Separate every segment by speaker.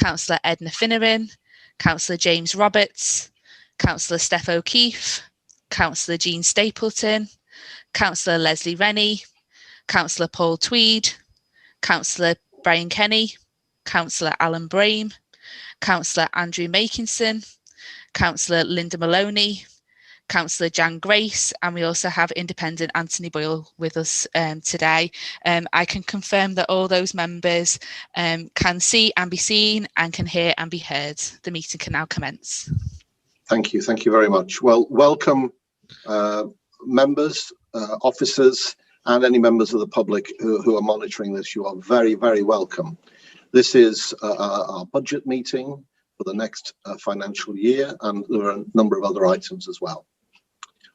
Speaker 1: Councillor Edna Finneran, Councillor James Roberts, Councillor Steff O'Keefe, Councillor Jean Stapleton, Councillor Lesley Rennie, Councillor Paul Tweed, Councillor Brian Kenny, Councillor Allan Brame, Councillor Andrew Makinson, Councillor Linda Maloney, Councillor Jan Grace, and we also have Independent Anthony Boyle with us today. I can confirm that all those members can see and be seen and can hear and be heard. The meeting can now commence.
Speaker 2: Thank you very much. Well, welcome members, officers, and any members of the public who are monitoring this. You are very, very welcome. This is our budget meeting for the next financial year, and there are a number of other items as well.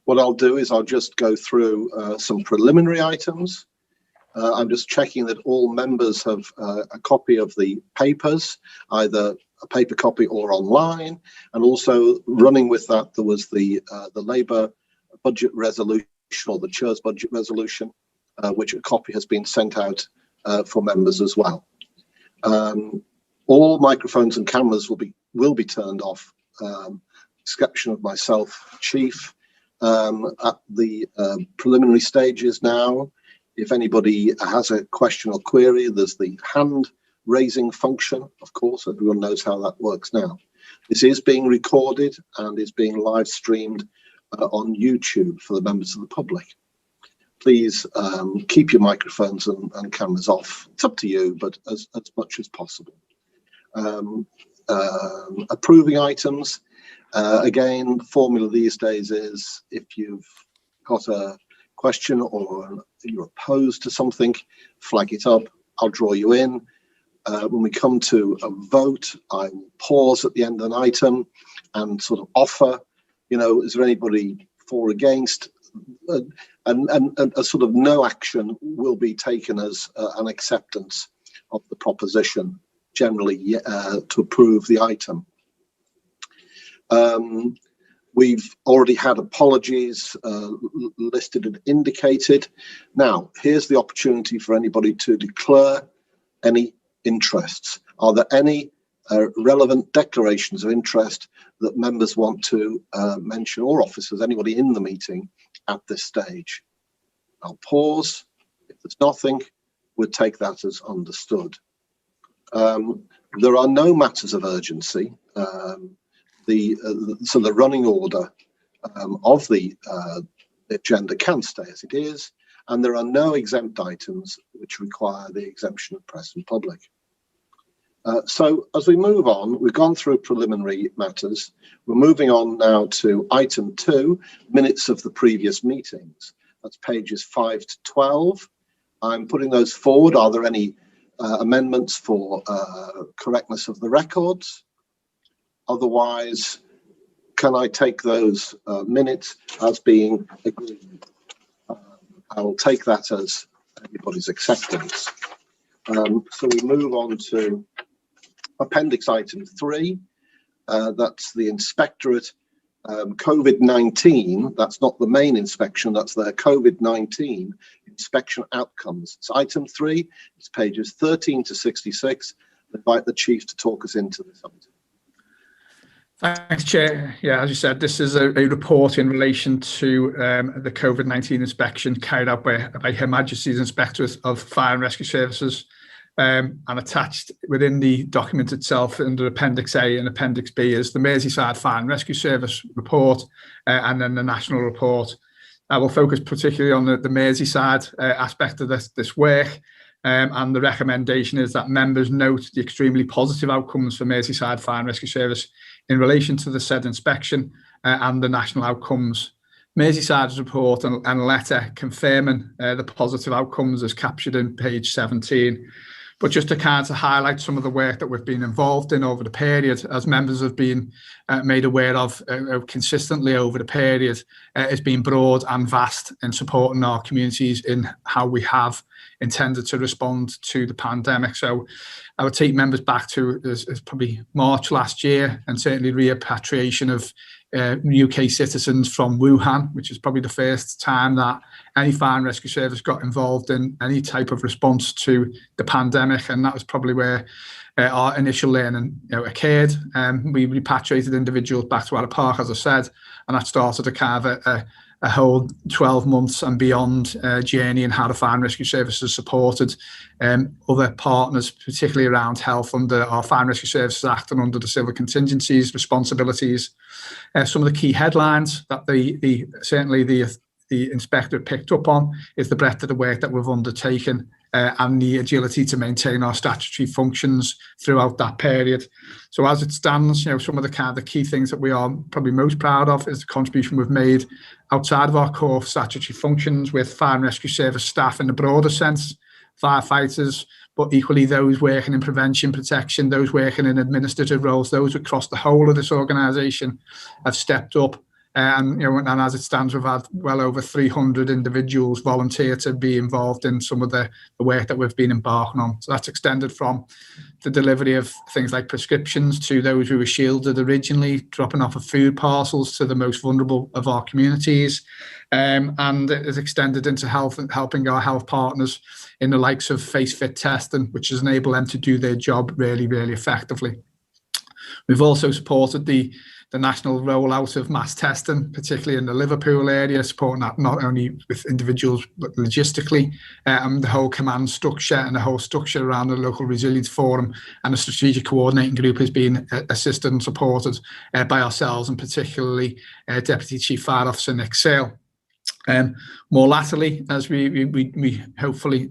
Speaker 2: What I'll do is I'll just go through some preliminary items. I'm just checking that all members have a copy of the papers, either a paper copy or online, and also running with that there was the Labour budget resolution, or the Chair's budget resolution, which a copy has been sent out for members as well. All microphones and cameras will be turned off, exception of myself, Chief, at the preliminary stages now. If anybody has a question or query, there's the hand raising function. Of course, everyone knows how that works now. This is being recorded and is being live streamed on YouTube for the members of the public. Please keep your microphones and cameras off. It's up to you, but as much as possible. Approving items. Again, the formula these days is if you've got a question or you're opposed to something, flag it up. I'll draw you in. When we come to a vote, I will pause at the end of an item and sort of offer, is there anybody for or against? And a sort of no action will be taken as an acceptance of the proposition, generally to approve the item. We've already had apologies listed and indicated. Now, here's the opportunity for anybody to declare any interests. Are there any relevant declarations of interest that members want to mention, or officers, anybody in the meeting at this stage? I'll pause. If there's nothing, we'll take that as understood. There are no matters of urgency. So the running order of the agenda can stay as it is, and there are no exempt items which require the exemption of press and public. So as we move on, we've gone through preliminary matters. We're moving on now to item 2, minutes of the previous meetings. That's pages 5 to 12. I'm putting those forward. Are there any amendments for correctness of the records? Otherwise, can I take those minutes as being agreed? I will take that as everybody's acceptance. So we move on to appendix item 3. That's the inspectorate COVID-19. That's not the main inspection, that's their COVID-19 inspection outcomes. It's item 3. It's pages 13 to 66. I invite the Chief to talk us into this item.
Speaker 3: Thanks, Chair. Yeah, as you said, this is a report in relation to the COVID-19 inspection carried out by Her Majesty's Inspectorate of Fire and Rescue Services, and attached within the document itself under Appendix A and Appendix B is the Merseyside Fire and Rescue Service report and then the national report. I will focus particularly on the Merseyside aspect of this work. And the recommendation is that members note the extremely positive outcomes for Merseyside Fire and Rescue Service in relation to the said inspection and the national outcomes. Merseyside's report and letter confirming the positive outcomes is captured in page 17. But just to kind of highlight some of the work that we've been involved in over the period, as members have been made aware of consistently over the period, has been broad and vast in supporting our communities in how we have intended to respond to the pandemic. So I would take members back to as probably March last year, and certainly repatriation of UK citizens from Wuhan, which is probably the first time that any fire and rescue service got involved in any type of response to the pandemic, and that was probably where our initial learning occurred. We repatriated individuals back to Wirral Park, as I said, and that started a kind of a whole 12 months and beyond journey in how the Fire and Rescue Services supported other partners, particularly around health under our Fire and Rescue Services Act and under the Civil Contingencies responsibilities. Some of the key headlines that certainly the inspector picked up on is the breadth of the work that we've undertaken and the agility to maintain our statutory functions throughout that period. So as it stands, some of the key things that we are probably most proud of is the contribution we've made outside of our core statutory functions with Fire and Rescue Service staff in the broader sense, firefighters, but equally those working in prevention, protection, those working in administrative roles, those across the whole of this organisation have stepped up. And as it stands, we've had well over 300 individuals volunteer to be involved in some of the work that we've been embarking on. So that's extended from the delivery of things like prescriptions to those who were shielded originally, dropping off of food parcels to the most vulnerable of our communities, and it has extended into health and helping our health partners in the likes of face fit testing, which has enabled them to do their job really, really effectively. We've also supported the national rollout of mass testing, particularly in the Liverpool area, supporting that not only with individuals, but logistically, the whole command structure and the whole structure around the local resilience forum and the strategic coordinating group has been assisted and supported by ourselves, and particularly Deputy Chief Fire Officer Nick Sale. More latterly, as we hopefully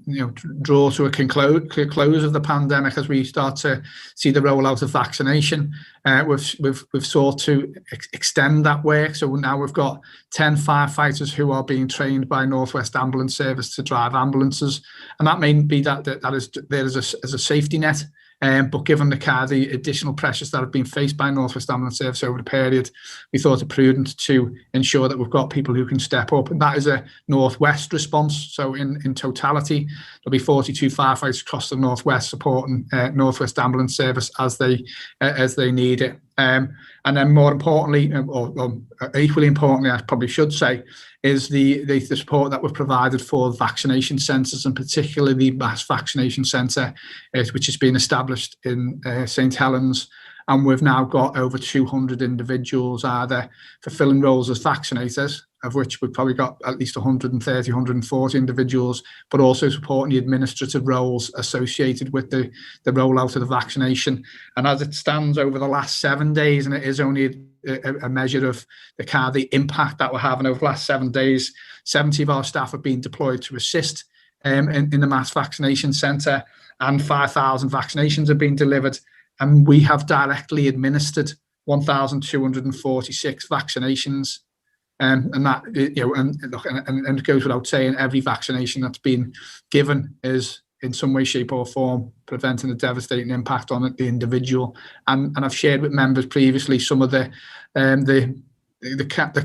Speaker 3: draw to a close of the pandemic, as we start to see the rollout of vaccination, we've sought to extend that work. So now we've got 10 firefighters who are being trained by North West Ambulance Service to drive ambulances, and that may be that is there as a safety net. But given the additional pressures that have been faced by North West Ambulance Service over the period, we thought it prudent to ensure that we've got people who can step up, and that is a Northwest response. So in totality, there'll be 42 firefighters across the Northwest supporting North West Ambulance Service as they need it. And then more importantly, or equally importantly, I probably should say, is the support that we've provided for vaccination centres, and particularly the mass vaccination centre, which has been established in St Helens. And we've now got over 200 individuals either fulfilling roles as vaccinators, of which we've probably got at least 130, 140 individuals, but also supporting the administrative roles associated with the rollout of the vaccination. And as it stands over the last 7 days, and it is only a measure of the impact that we're having over the last 7 days, 70 of our staff have been deployed to assist in the mass vaccination centre, and 5,000 vaccinations have been delivered. And we have directly administered 1,246 vaccinations. And that, and it goes without saying, every vaccination that's been given is in some way, shape or form preventing a devastating impact on the individual. And I've shared with members previously some of the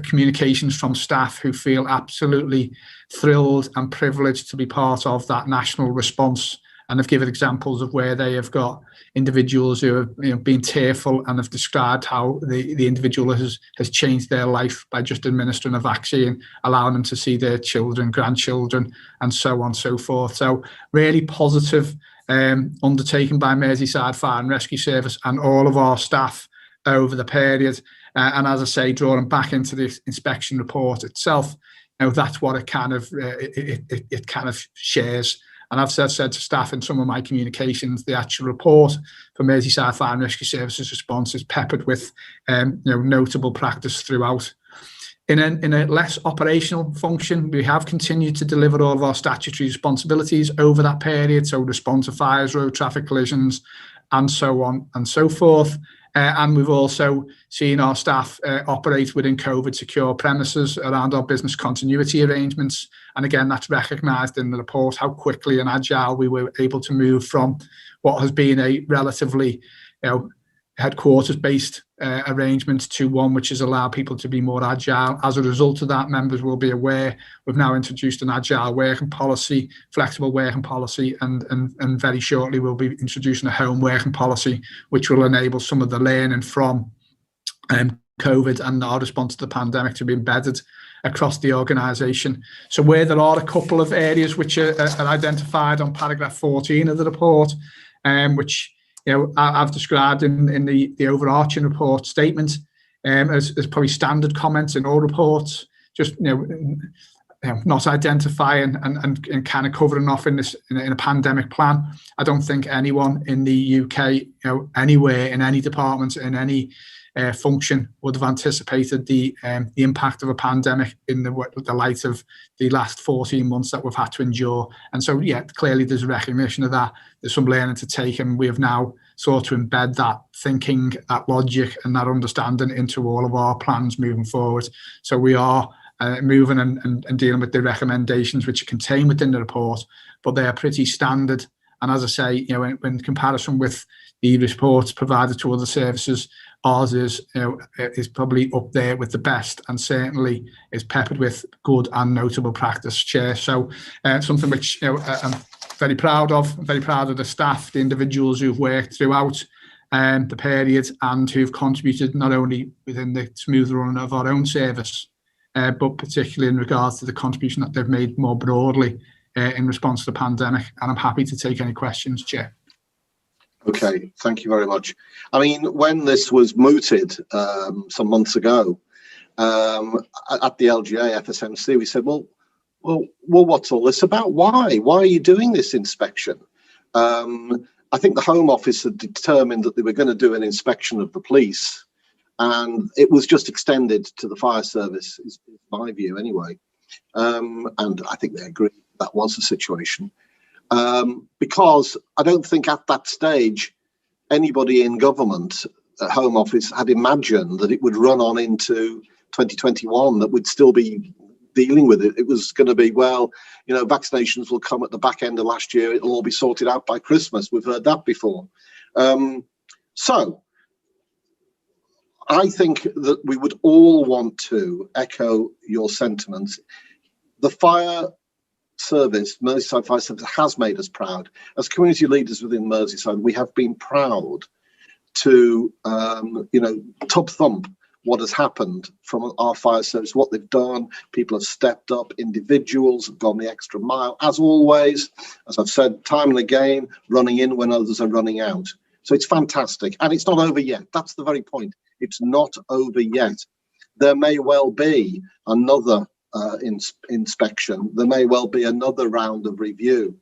Speaker 3: communications from staff who feel absolutely thrilled and privileged to be part of that national response. And I've given examples of where they have got individuals who have been tearful and have described how the individual has changed their life by just administering a vaccine, allowing them to see their children, grandchildren, and so on and so forth. So really positive undertaken by Merseyside Fire and Rescue Service and all of our staff over the period. And as I say, drawing back into the inspection report itself, that's what it kind of shares. And I've said to staff in some of my communications, the actual report for Merseyside Fire and Rescue Services response is peppered with notable practice throughout. In a less operational function, we have continued to deliver all of our statutory responsibilities over that period, so respond to fires, road traffic collisions, and so on and so forth. And we've also seen our staff operate within COVID secure premises around our business continuity arrangements. And again, that's recognised in the report, how quickly and agile we were able to move from what has been a relatively headquarters-based arrangement to one which has allowed people to be more agile. As a result of that, members will be aware we've now introduced an agile working policy, flexible working policy, and very shortly we'll be introducing a home working policy, which will enable some of the learning from COVID and our response to the pandemic to be embedded across the organisation. So where there are a couple of areas which are identified on paragraph 14 of the report, which I've described in the overarching report statement as probably standard comments in all reports, just not identifying and kind of covering off in a pandemic plan. I don't think anyone in the UK, anywhere in any department, in any function, would have anticipated the impact of a pandemic in the light of the last 14 months that we've had to endure. And so, yeah, clearly there's a recognition of that. There's some learning to take, and we have now sought to embed that thinking, that logic, and that understanding into all of our plans moving forward. So we are moving and dealing with the recommendations which are contained within the report, but they are pretty standard. And as I say, in comparison with the reports provided to other services, ours is probably up there with the best, and certainly is peppered with good and notable practice, Chair. So something which I'm very proud of. I'm very proud of the staff, the individuals who've worked throughout the period and who've contributed not only within the smooth running of our own service, but particularly in regards to the contribution that they've made more broadly in response to the pandemic. And I'm happy to take any questions, Chair.
Speaker 2: Okay, thank you very much. I mean, when this was mooted some months ago at the LGA FSMC, we said, well, what's all this about? Why are you doing this inspection? I think the Home Office had determined that they were going to do an inspection of the police, and it was just extended to the fire service, is my view anyway. And I think they agreed that was the situation. Because I don't think at that stage anybody in government at Home Office had imagined that it would run on into 2021, that we'd still be dealing with it. It was going to be, vaccinations will come at the back end of last year. It'll all be sorted out by Christmas. We've heard that before. So I think that we would all want to echo your sentiments. The fire service, Merseyside Fire Service, has made us proud. As community leaders within Merseyside, we have been proud to, top thump what has happened from our fire service, what they've done. People have stepped up, individuals have gone the extra mile, as always, as I've said time and again, running in when others are running out. So it's fantastic, and it's not over yet. That's the very point. It's not over yet. There may well be another inspection. There may well be another round of review,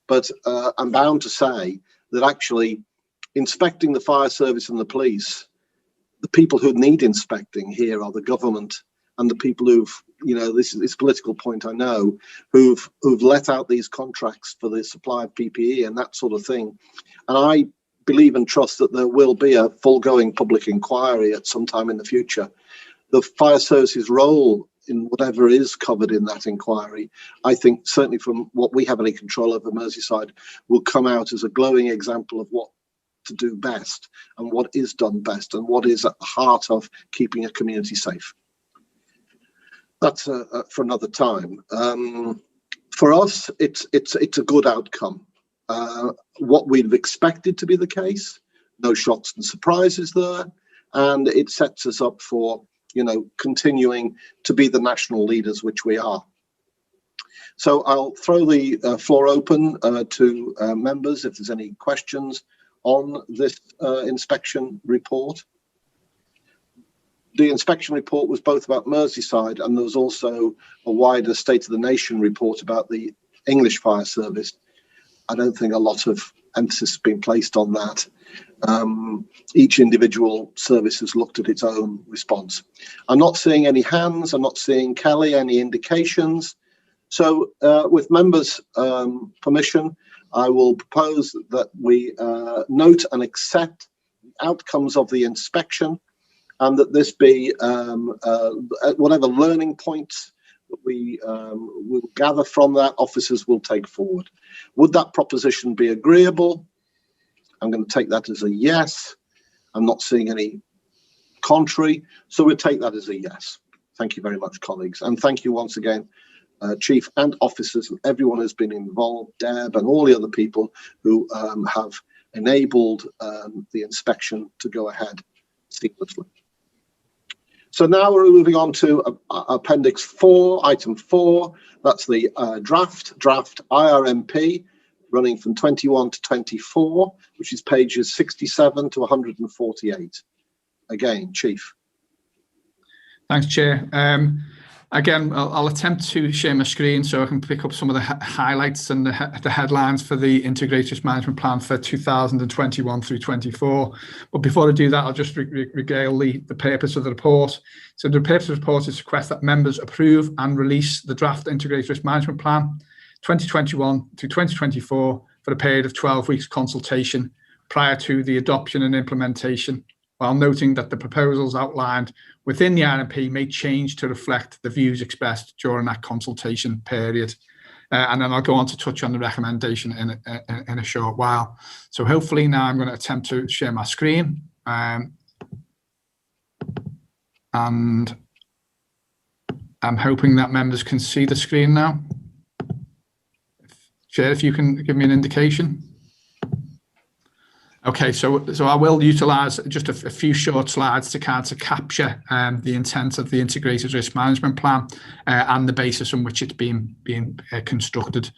Speaker 2: but I'm bound to say that actually inspecting the fire service and the police, the people who need inspecting here are the government and the people who've, this political point I know, who've let out these contracts for the supply of PPE and that sort of thing. And I believe and trust that there will be a full-going public inquiry at some time in the future. The fire service's role in whatever is covered in that inquiry, I think certainly from what we have any control over Merseyside, will come out as a glowing example of what to do best and what is done best and what is at the heart of keeping a community safe. That's for another time. For us, it's a good outcome. What we've expected to be the case, no shocks and surprises there, and it sets us up for continuing to be the national leaders which we are. So I'll throw the floor open to members if there's any questions on this inspection report. The inspection report was both about Merseyside, and there was also a wider State of the Nation report about the English Fire Service. I don't think a lot of emphasis has been placed on that. Each individual service has looked at its own response. I'm not seeing any hands. I'm not seeing, Kelly, any indications. So with members' permission, I will propose that we note and accept the outcomes of the inspection, and that this be whatever learning points that we will gather from that, officers will take forward. Would that proposition be agreeable? I'm going to take that as a yes. I'm not seeing any contrary, so we'll take that as a yes. Thank you very much, colleagues, and thank you once again, Chief and officers, and everyone who's been involved, Deb and all the other people who have enabled the inspection to go ahead seamlessly. So now we're moving on to Appendix 4, Item 4. That's the draft IRMP, running from 21 to 24, which is pages 67 to 148. Again, Chief.
Speaker 3: Thanks, Chair. Again, I'll attempt to share my screen so I can pick up some of the highlights and the headlines for the Integrated Risk Management Plan for 2021 through 24. But before I do that, I'll just regale the purpose of the report. So the purpose of the report is to request that members approve and release the draft Integrated Risk Management Plan 2021 to 2024 for a period of 12 weeks consultation prior to the adoption and implementation, while noting that the proposals outlined within the IRMP may change to reflect the views expressed during that consultation period. And then I'll go on to touch on the recommendation in a short while. So hopefully now I'm going to attempt to share my screen. And I'm hoping that members can see the screen now. Chair, if you can give me an indication. Okay, so I will utilise just a few short slides to kind of capture the intent of the Integrated Risk Management Plan and the basis on which it's being constructed.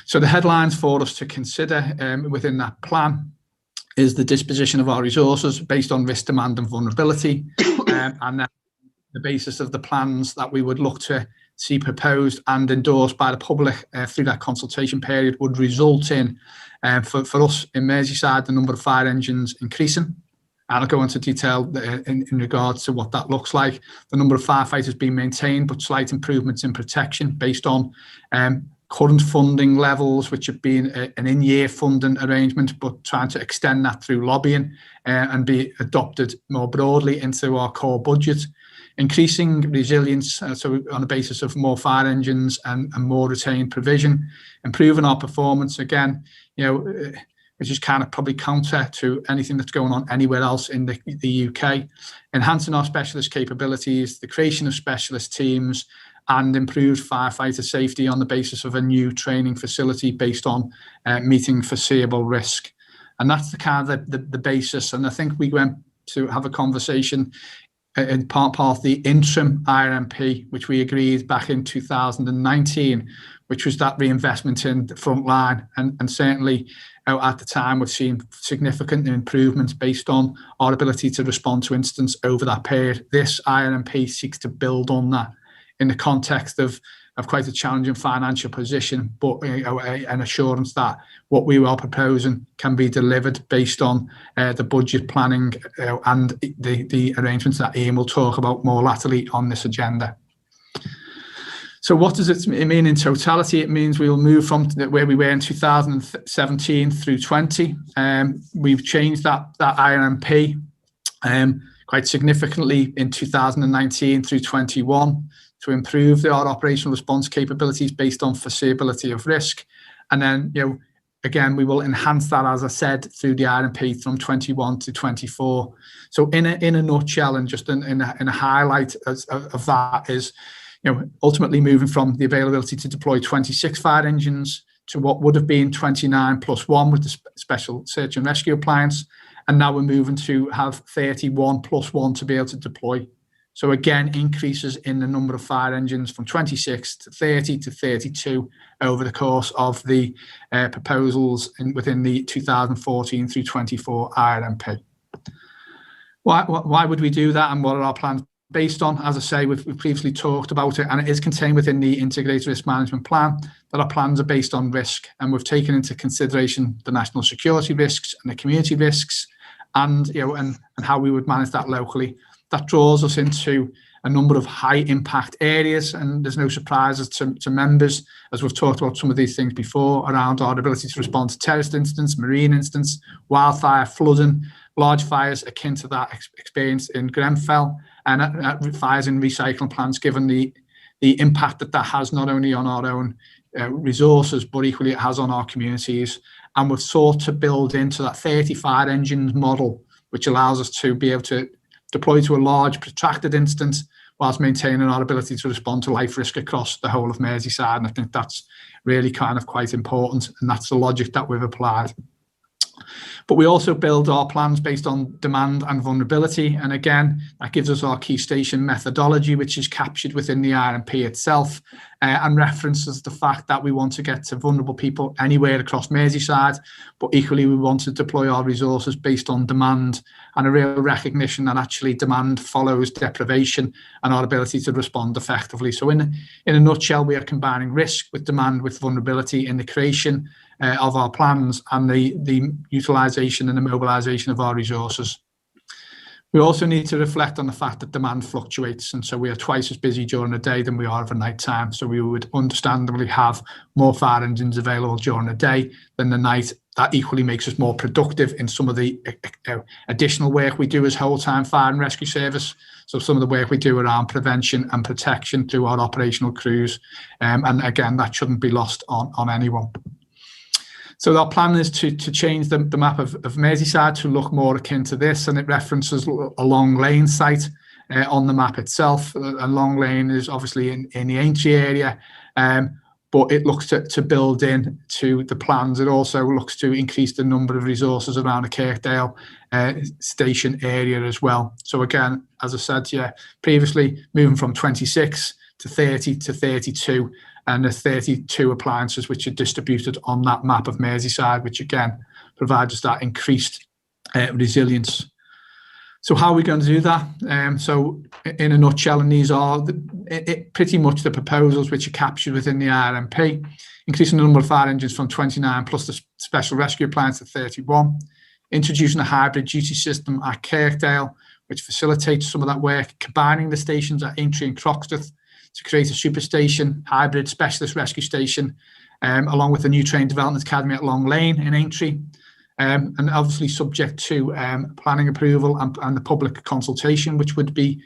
Speaker 3: So the headlines for us to consider within that plan is the disposition of our resources based on risk, demand and vulnerability, and then the basis of the plans that we would look to see proposed and endorsed by the public through that consultation period would result in, for us in Merseyside, the number of fire engines increasing. And I'll go into detail in regards to what that looks like. The number of firefighters being maintained, but slight improvements in protection based on current funding levels, which have been an in-year funding arrangement, but trying to extend that through lobbying and be adopted more broadly into our core budget. Increasing resilience, so on the basis of more fire engines and more retained provision, improving our performance again, which is kind of probably counter to anything that's going on anywhere else in the UK, enhancing our specialist capabilities, the creation of specialist teams, and improved firefighter safety on the basis of a new training facility based on meeting foreseeable risk. And that's the kind of the basis. And I think we went to have a conversation in part of the interim IRMP, which we agreed back in 2019, which was that reinvestment in the front line. And certainly at the time, we've seen significant improvements based on our ability to respond to incidents over that period. This IRMP seeks to build on that in the context of quite a challenging financial position, but an assurance that what we are proposing can be delivered based on the budget planning and the arrangements that Ian will talk about more latterly on this agenda. So what does it mean in totality? It means we will move from where we were in 2017 through 20. We've changed that IRMP quite significantly in 2019 through 21. To improve our operational response capabilities based on foreseeability of risk. And then, again, we will enhance that, as I said, through the IRMP from 21 to 24. So in a nutshell, and just in a highlight of that is, ultimately moving from the availability to deploy 26 fire engines to what would have been 29 plus 1 with the special search and rescue appliance. And now we're moving to have 31 plus 1 to be able to deploy. So again, increases in the number of fire engines from 26 to 30 to 32 over the course of the proposals within the 2014 through 24 IRMP. Why would we do that, and what are our plans based on? As I say, we've previously talked about it, and it is contained within the Integrated Risk Management Plan that our plans are based on risk, and we've taken into consideration the national security risks and the community risks, and how we would manage that locally. That draws us into a number of high impact areas, and there's no surprises to members, as we've talked about some of these things before, around our ability to respond to terrorist incidents, marine incidents, wildfire, flooding, large fires akin to that experience in Grenfell, and fires in recycling plants, given the impact that has not only on our own resources, but equally it has on our communities. And we've sought to build into that 30 fire engines model, which allows us to be able to deploy to a large protracted instance whilst maintaining our ability to respond to life risk across the whole of Merseyside. And I think that's really kind of quite important, and that's the logic that we've applied. But we also build our plans based on demand and vulnerability. And again, that gives us our key station methodology, which is captured within the IRMP itself. and references the fact that we want to get to vulnerable people anywhere across Merseyside, but equally we want to deploy our resources based on demand and a real recognition that actually demand follows deprivation and our ability to respond effectively. So in a nutshell, we are combining risk with demand with vulnerability in the creation of our plans and the utilisation and the mobilisation of our resources. We also need to reflect on the fact that demand fluctuates, and so we are twice as busy during the day than we are overnight time. So we would understandably have more fire engines available during the day than the night. That equally makes us more productive in some of the additional work we do as whole-time fire and rescue service. So some of the work we do around prevention and protection through our operational crews. And again, that shouldn't be lost on anyone. So our plan is to change the map of Merseyside to look more akin to this, and it references a Long Lane site on the map itself. A Long Lane is obviously in the Aintree area, but it looks to build in to the plans. It also looks to increase the number of resources around the Kirkdale station area as well. So again, as I said, previously moving from 26 to 30 to 32, and the 32 appliances which are distributed on that map of Merseyside, which again provides us that increased resilience. So how are we going to do that? So in a nutshell, and these are pretty much the proposals which are captured within the IRMP, increasing the number of fire engines from 29 plus the special rescue appliance to 31, introducing a hybrid duty system at Kirkdale, which facilitates some of that work, combining the stations at Aintree and Croxteth to create a superstation, hybrid specialist rescue station, along with the new train development academy at Long Lane in Aintree, and obviously subject to planning approval and the public consultation, which would be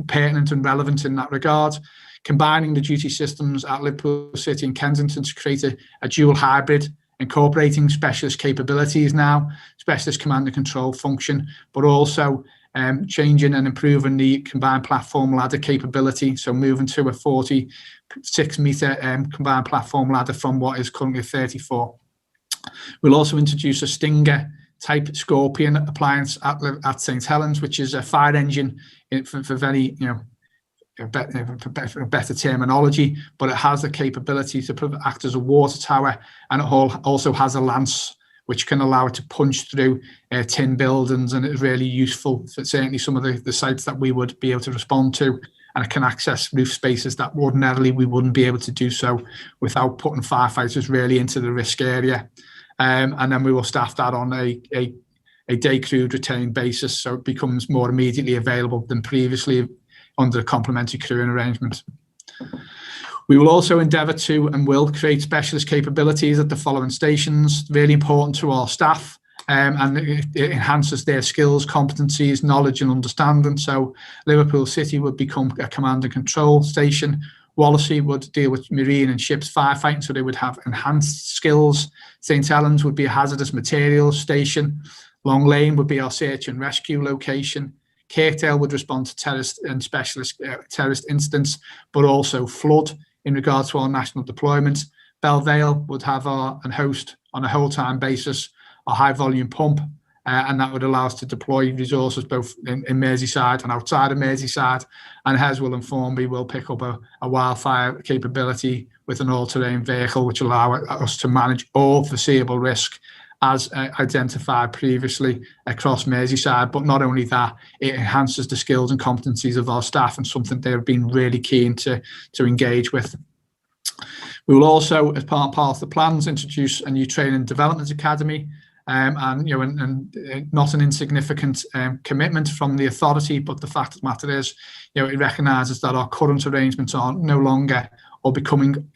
Speaker 3: pertinent and relevant in that regard. Combining the duty systems at Liverpool City and Kensington to create a dual hybrid, incorporating specialist capabilities now, specialist command and control function, but also changing and improving the combined platform ladder capability, so moving to a 46-metre combined platform ladder from what is currently 34. We'll also introduce a Stinger type Scorpion appliance at St Helens, which is a fire engine for very, better terminology, but it has the capability to act as a water tower, and it also has a lance which can allow it to punch through tin buildings, and it's really useful for certainly some of the sites that we would be able to respond to, and it can access roof spaces that ordinarily we wouldn't be able to do so without putting firefighters really into the risk area. And then we will staff that on a day crewed retained basis, so it becomes more immediately available than previously under a complementary crewing arrangement. We will also endeavour to and will create specialist capabilities at the following stations, really important to our staff, and it enhances their skills, competencies, knowledge and understanding. So Liverpool City would become a command and control station. Wallasey would deal with marine and ships firefighting, so they would have enhanced skills. St Helens would be a hazardous materials station. Long Lane would be our search and rescue location. Kirkdale would respond to terrorist and specialist terrorist incidents, but also flood in regards to our national deployment. Belvale would have and host on a whole-time basis a high-volume pump, and that would allow us to deploy resources both in Merseyside and outside of Merseyside. And Heswell and Formby will pick up a wildfire capability with an all-terrain vehicle, which will allow us to manage all foreseeable risk as identified previously across Merseyside. But not only that, it enhances the skills and competencies of our staff, and something they've been really keen to engage with. We will also, as part of the plans, introduce a new training and development academy, and not an insignificant commitment from the authority, but the fact of the matter is, it recognises that our current arrangements are no longer or becoming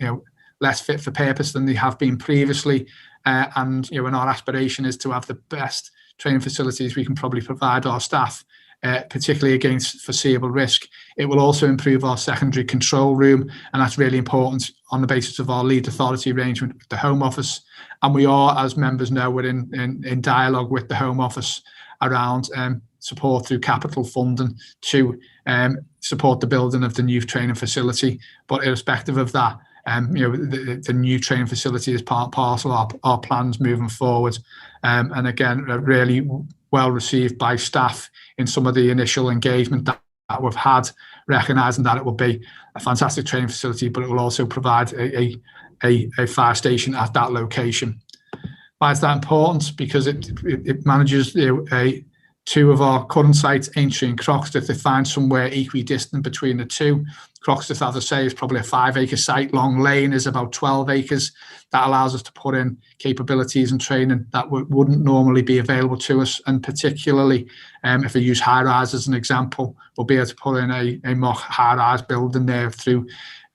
Speaker 3: less fit for purpose than they have been previously, and our aspiration is to have the best training facilities we can probably provide our staff, particularly against foreseeable risk. It will also improve our secondary control room, and that's really important on the basis of our lead authority arrangement with the Home Office. And we are, as members know, we're in dialogue with the Home Office around support through capital funding to support the building of the new training facility. But irrespective of that, the new training facility is part and parcel of our plans moving forward. And again, really well received by staff in some of the initial engagement that we've had, recognising that it will be a fantastic training facility, but it will also provide a fire station at that location. Why is that important? Because it manages two of our current sites, Aintree and Croxteth. They find somewhere equidistant between the two. Croxteth, as I say, is probably a 5-acre site. Long Lane is about 12 acres. That allows us to put in capabilities and training that wouldn't normally be available to us. And particularly, if we use high-rise as an example, we'll be able to put in a mock high-rise building there through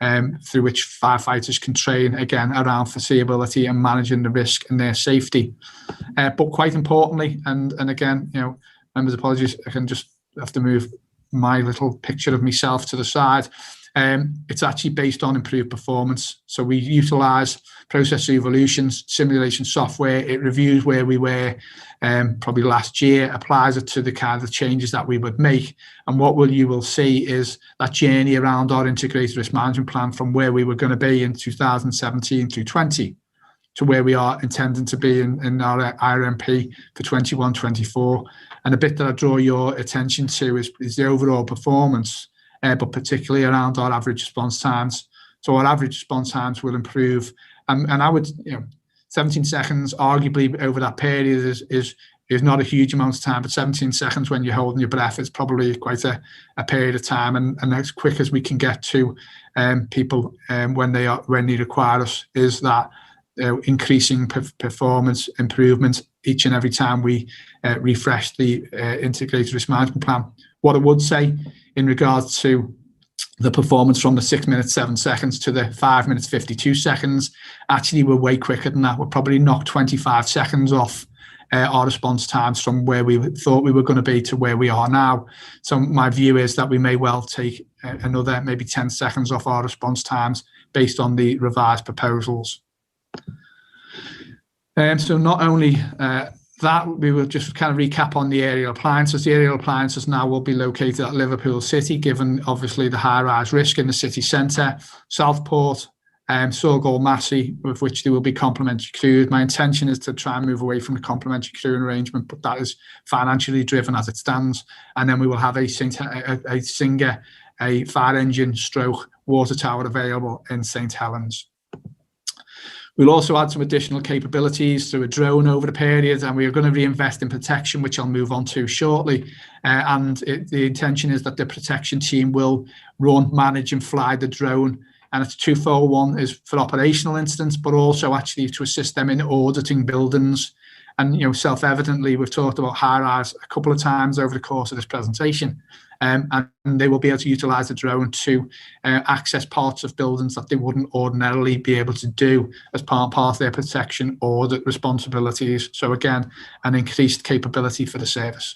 Speaker 3: which firefighters can train, again, around foreseeability and managing the risk and their safety. But quite importantly, and again, members, apologies, I can just have to move my little picture of myself to the side. It's actually based on improved performance. So we utilise process evolutions, simulation software. It reviews where we were probably last year, applies it to the kind of changes that we would make. And what you will see is that journey around our integrated risk management plan from where we were going to be in 2017 to 20 to where we are intending to be in our IRMP for 21-24. And the bit that I draw your attention to is the overall performance, but particularly around our average response times. So our average response times will improve. And I would, 17 seconds, arguably over that period is not a huge amount of time, but 17 seconds when you're holding your breath is probably quite a period of time. And as quick as we can get to people when they require us, is that increasing performance improvement each and every time we refresh the integrated risk management plan. What I would say in regards to the performance from the 6 minutes 7 seconds to the 5 minutes 52 seconds, actually we're way quicker than that. We're probably knocked 25 seconds off our response times from where we thought we were going to be to where we are now. So my view is that we may well take another maybe 10 seconds off our response times based on the revised proposals. So not only that, we will just kind of recap on the aerial appliances. The aerial appliances now will be located at Liverpool City, given obviously the high-rise risk in the city centre. Southport, Sorgall, Massey, with which there will be complementary crewed. My intention is to try and move away from the complementary crewing arrangement, but that is financially driven as it stands. And then we will have a Singer, a fire engine stroke water tower available in St Helens. We'll also add some additional capabilities through a drone over the period, and we are going to reinvest in protection, which I'll move on to shortly. The intention is that the protection team will run, manage and fly the drone. And it's twofold. One is for operational instance, but also actually to assist them in auditing buildings. And, self-evidently, we've talked about high-rise a couple of times over the course of this presentation. And they will be able to utilise the drone to access parts of buildings that they wouldn't ordinarily be able to do as part of their protection audit responsibilities. So again, an increased capability for the service.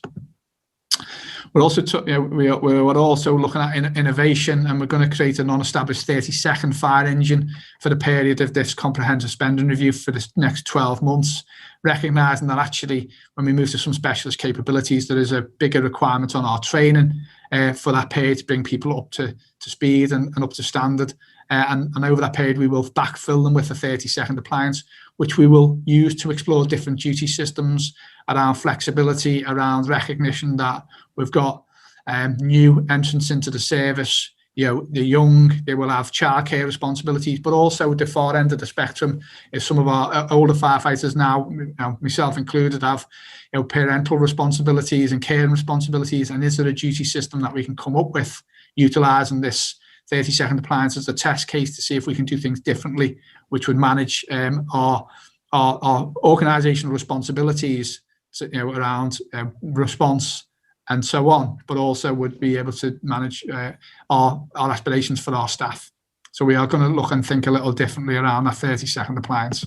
Speaker 3: We're also we're also looking at innovation, and we're going to create a non-established 30-second fire engine for the period of this comprehensive spending review for the next 12 months, recognising that actually when we move to some specialist capabilities, there is a bigger requirement on our training for that period to bring people up to speed and up to standard. And over that period, we will backfill them with a 30-second appliance, which we will use to explore different duty systems around flexibility, around recognition that we've got new entrants into the service. The young, they will have childcare responsibilities, but also the far end of the spectrum is some of our older firefighters now, myself included, have parental responsibilities and caring responsibilities. And is there a duty system that we can come up with utilising this 30-second appliance as a test case to see if we can do things differently, which would manage our organisational responsibilities, around response and so on, but also would be able to manage our aspirations for our staff. So we are going to look and think a little differently around that 30-second appliance.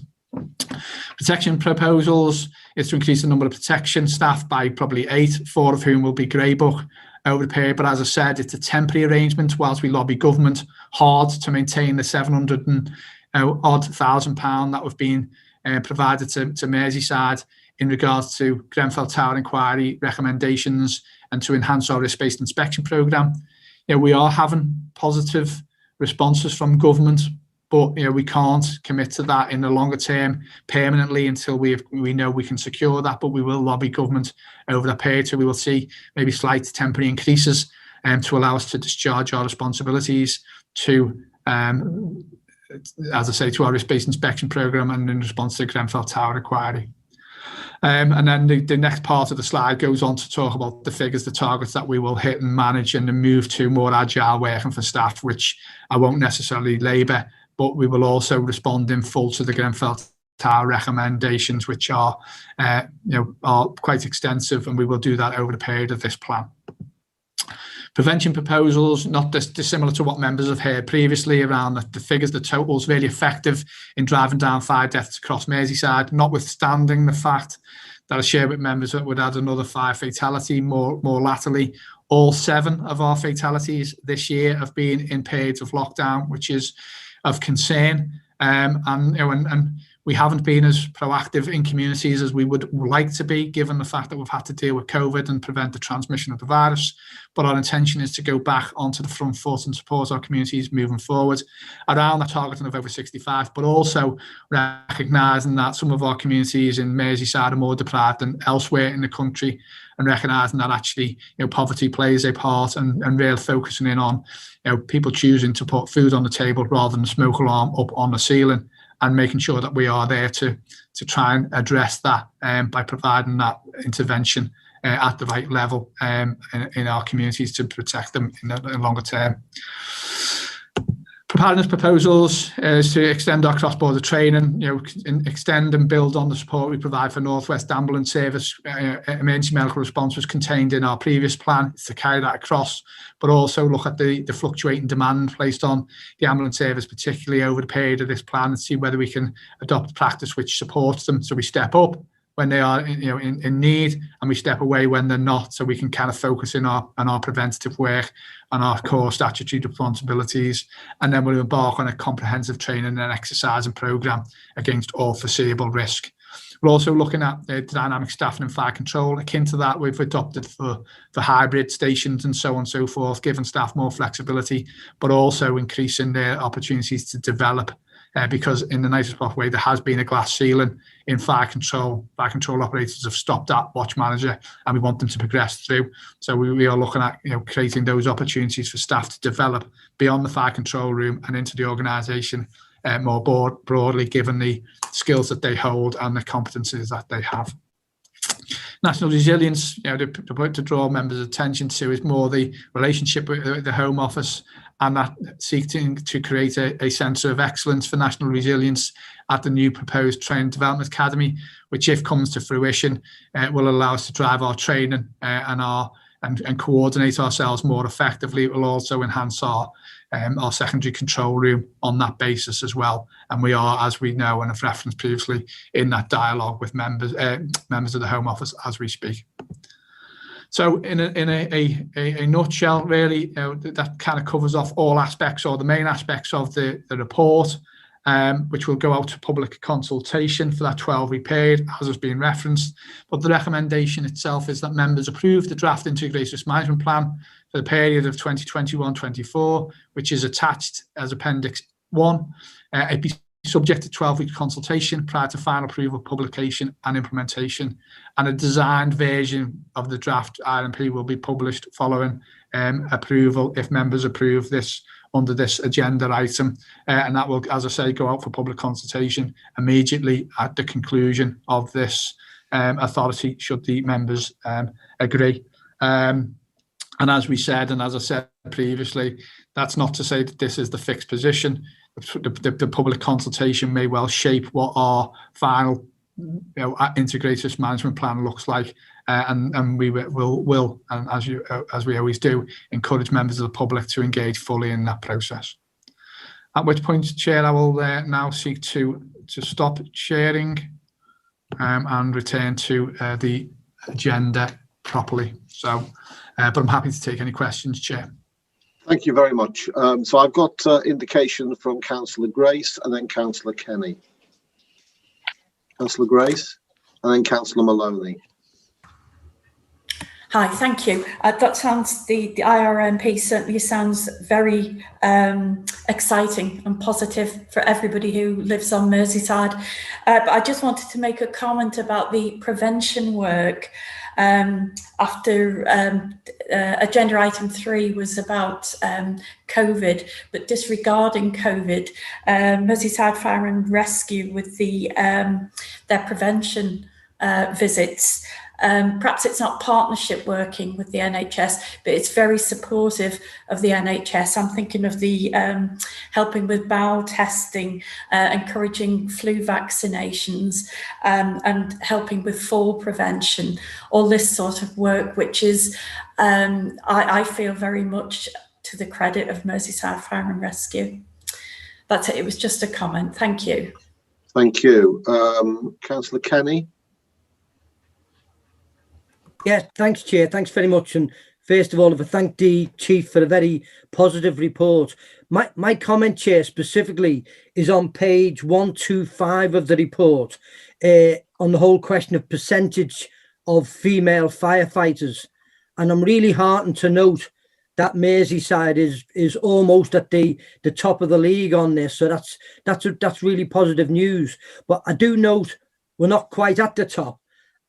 Speaker 3: Protection proposals is to increase the number of protection staff by probably 8, 4 of whom will be grey book over the period. But as I said, it's a temporary arrangement whilst we lobby government hard to maintain the £700,000 that have been provided to Merseyside in regards to Grenfell Tower inquiry recommendations and to enhance our risk-based inspection programme. We are having positive responses from government, but we can't commit to that in the longer term permanently until we know we can secure that. But we will lobby government over that period, so we will see maybe slight temporary increases to allow us to discharge our responsibilities to, as I say, to our risk-based inspection programme and in response to the Grenfell Tower inquiry. And then the next part of the slide goes on to talk about the figures, the targets that we will hit and manage, and then move to more agile working for staff, which I won't necessarily labour, but we will also respond in full to the Grenfell Tower recommendations, which are, are quite extensive, and we will do that over the period of this plan. Prevention proposals, not dissimilar to what members have heard previously around the figures, the totals really effective in driving down fire deaths across Merseyside, notwithstanding the fact that I share with members that would add another fire fatality more latterly. All 7 of our fatalities this year have been in periods of lockdown, which is of concern. And we haven't been as proactive in communities as we would like to be, given the fact that we've had to deal with COVID and prevent the transmission of the virus. But our intention is to go back onto the front foot and support our communities moving forward around the targeting of over 65, but also recognising that some of our communities in Merseyside are more deprived than elsewhere in the country, and recognising that actually poverty plays a part, and really focusing in on people choosing to put food on the table rather than a smoke alarm up on the ceiling, and making sure that we are there to try and address that by providing that intervention at the right level in our communities to protect them in the longer term. Preparedness proposals is to extend our cross-border training, extend and build on the support we provide for North West Ambulance Service. Emergency medical response was contained in our previous plan. It's to carry that across, but also look at the fluctuating demand placed on the ambulance service, particularly over the period of this plan, and see whether we can adopt a practice which supports them. So we step up when they are in need, and we step away when they're not, so we can kind of focus in on our preventative work and our core statutory responsibilities. And then we'll embark on a comprehensive training and exercising programme against all foreseeable risk. We're also looking at the dynamic staffing and fire control. Akin to that, we've adopted for hybrid stations and so on and so forth, giving staff more flexibility, but also increasing their opportunities to develop. Because in the nicest possible way, there has been a glass ceiling in fire control. Fire control operators have stopped at watch manager, and we want them to progress through. So we are looking at creating those opportunities for staff to develop beyond the fire control room and into the organisation more broadly, given the skills that they hold and the competencies that they have. National resilience, to draw members' attention to, is more the relationship with the Home Office, and that seeking to create a centre of excellence for national resilience at the new proposed Training Development Academy, which, if comes to fruition, will allow us to drive our training and coordinate ourselves more effectively. It will also enhance our secondary control room on that basis as well. And we are, as we know and have referenced previously, in that dialogue with members of the Home Office as we speak. So in a nutshell, really, that kind of covers off all aspects, or the main aspects of the report, which will go out to public consultation for that 12-week period, as has been referenced. But the recommendation itself is that members approve the draft integrated risk management plan for the period of 2021-24, which is attached as Appendix 1. It be subject to 12-week consultation prior to final approval, publication and implementation, and a designed version of the draft IRMP will be published following approval, if members approve this under this agenda item, and that will, as I say, go out for public consultation immediately at the conclusion of this authority, should the members agree. And as we said, and as I said previously, that's not to say that this is the fixed position. The public consultation may well shape what our final integrated risk management plan looks like, and we will, and as we always do, encourage members of the public to engage fully in that process. At which point, Chair, I will now seek to stop sharing and return to the agenda properly. So, but I'm happy to take any questions, Chair.
Speaker 2: Thank you very much. So I've got indication from Councillor Grace and then Councillor Kenny. Councillor Grace and then Councillor Maloney.
Speaker 4: Hi, thank you. That sounds, the IRMP certainly sounds very exciting and positive for everybody who lives on Merseyside. But I just wanted to make a comment about the prevention work. after agenda item 3 was about COVID, but disregarding COVID, Merseyside Fire and Rescue with their prevention visits. Perhaps it's not partnership working with the NHS, but it's very supportive of the NHS. I'm thinking of the helping with bowel testing, encouraging flu vaccinations, and helping with fall prevention, all this sort of work, which is, I feel, very much to the credit of Merseyside Fire and Rescue. That's it. It was just a comment. Thank you.
Speaker 2: Thank you. Councillor Kenny?
Speaker 5: Yeah, thanks, Chair. Thanks very much. And first of all, I thank the Chief for a very positive report. My comment, Chair, specifically is on page 125 of the report on the whole question of percentage of female firefighters. And I'm really heartened to note that Merseyside is almost at the top of the league on this. So that's really positive news. But I do note we're not quite at the top.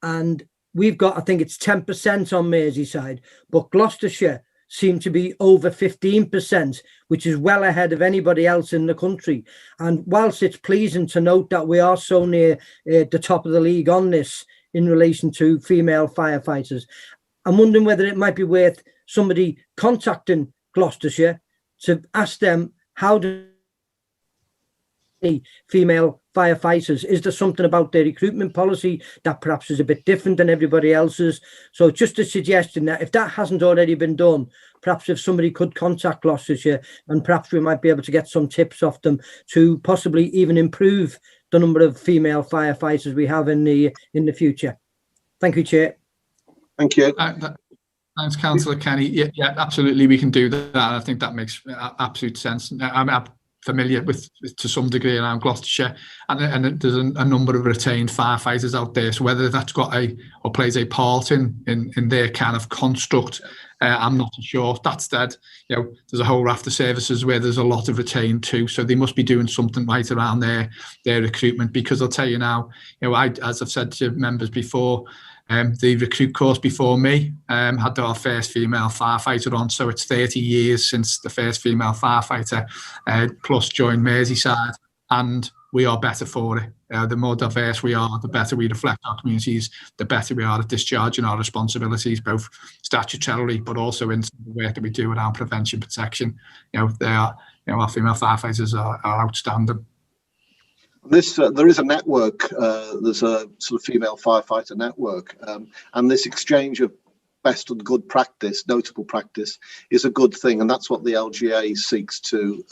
Speaker 5: And we've got, I think it's 10% on Merseyside, but Gloucestershire seem to be over 15%, which is well ahead of anybody else in the country. And whilst it's pleasing to note that we are so near the top of the league on this in relation to female firefighters, I'm wondering whether it might be worth somebody contacting Gloucestershire to ask them how do female firefighters, is there something about their recruitment policy that perhaps is a bit different than everybody else's? So just a suggestion that if that hasn't already been done, perhaps if somebody could contact Gloucestershire, and perhaps we might be able to get some tips off them to possibly even improve the number of female firefighters we have in the future. Thank you, Chair.
Speaker 2: Thank you.
Speaker 3: Thanks, Councillor Kenny. Yeah, absolutely, we can do that. I think that makes absolute sense. I'm familiar with to some degree around Gloucestershire, and there's a number of retained firefighters out there. So whether that's got or plays a part in their kind of construct, I'm not sure. That said, there's a whole raft of services where there's a lot of retained too. So they must be doing something right around their recruitment. Because I'll tell you now, as I've said to members before, the recruit course before me had our first female firefighter on, so it's 30 years since the first female firefighter plus joined Merseyside, and we are better for it. The more diverse we are, the better we reflect our communities, the better we are at discharging our responsibilities, both statutorily but also in the work that we do around prevention protection. Our female firefighters are outstanding.
Speaker 2: There is a network, there's a sort of female firefighter network, and this exchange of best and good practice, notable practice, is a good thing, and that's what the LGA seeks to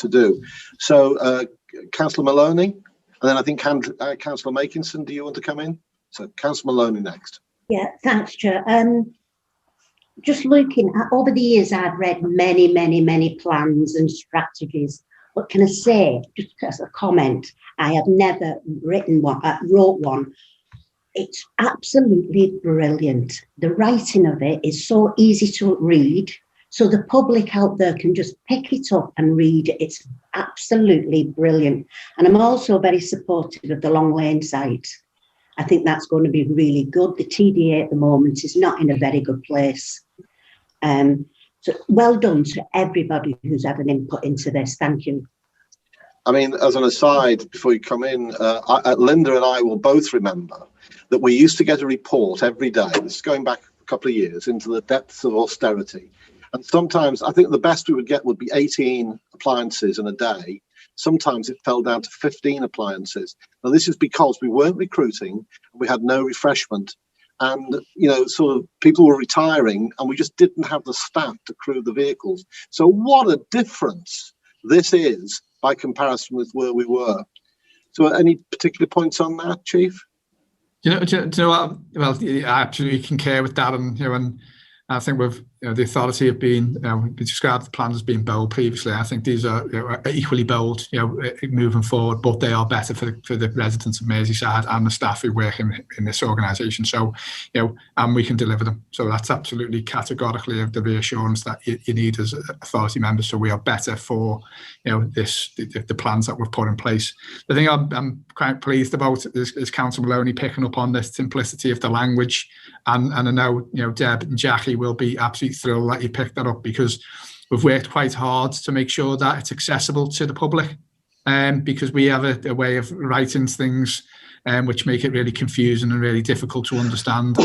Speaker 2: do. So, Councillor Maloney, and then I think Councillor Makinson, do you want to come in? So, Councillor Maloney next.
Speaker 6: Yeah, thanks, Chair. Just looking at, over the years, I've read many plans and strategies. What can I say, just as a comment, I have never wrote one. It's absolutely brilliant. The writing of it is so easy to read, so the public out there can just pick it up and read it. It's absolutely brilliant. And I'm also very supportive of the Long Lane site. I think that's going to be really good. The TDA at the moment is not in a very good place. So well done to everybody who's had an input into this. Thank you.
Speaker 2: I mean, as an aside, before you come in, Linda and I will both remember that we used to get a report every day. This is going back a couple of years into the depths of austerity. And sometimes I think the best we would get would be 18 appliances in a day. Sometimes it fell down to 15 appliances. Now, this is because we weren't recruiting, we had no refreshment. And, sort of people were retiring and we just didn't have the staff to crew the vehicles. So what a difference this is by comparison with where we were. So any particular points on that, Chief?
Speaker 3: Do you know what? Well, I absolutely concur with that. And I think with the authority of being, we described the plans as being bold previously. I think these are equally bold, moving forward, but they are better for the residents of Merseyside and the staff who work in this organisation. So, and we can deliver them. So that's absolutely categorically of the reassurance that you need as authority members. So we are better for, the plans that we've put in place. The thing I'm quite pleased about is Councillor Maloney picking up on the simplicity of the language, and I know, Deb and Jackie will be absolutely thrilled that you picked that up, because we've worked quite hard to make sure that it's accessible to the public, because we have a way of writing things which make it really confusing and really difficult to understand.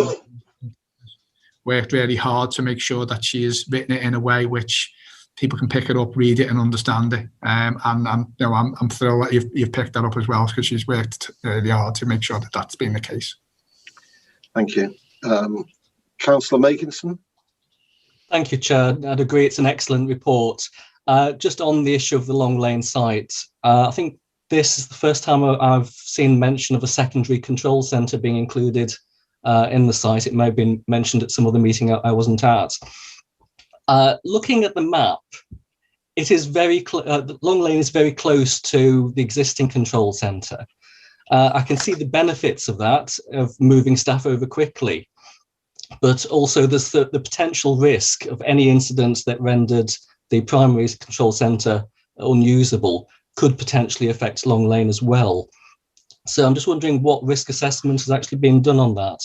Speaker 3: Worked really hard to make sure that she has written it in a way which people can pick it up, read it and understand it. And I'm thrilled that you've picked that up as well, because she's worked really hard to make sure that that's been the case.
Speaker 2: Thank you. Councillor Makinson.
Speaker 7: Thank you, Chair. I'd agree it's an excellent report. Just on the issue of the Long Lane site, I think this is the first time I've seen mention of a secondary control centre being included in the site. It may have been mentioned at some other meeting I wasn't at. Looking at the map, it is Long Lane is very close to the existing control centre. I can see the benefits of that, of moving staff over quickly, but also there's the potential risk of any incidents that rendered the primary control centre unusable could potentially affect Long Lane as well. So I'm just wondering what risk assessment has actually been done on that.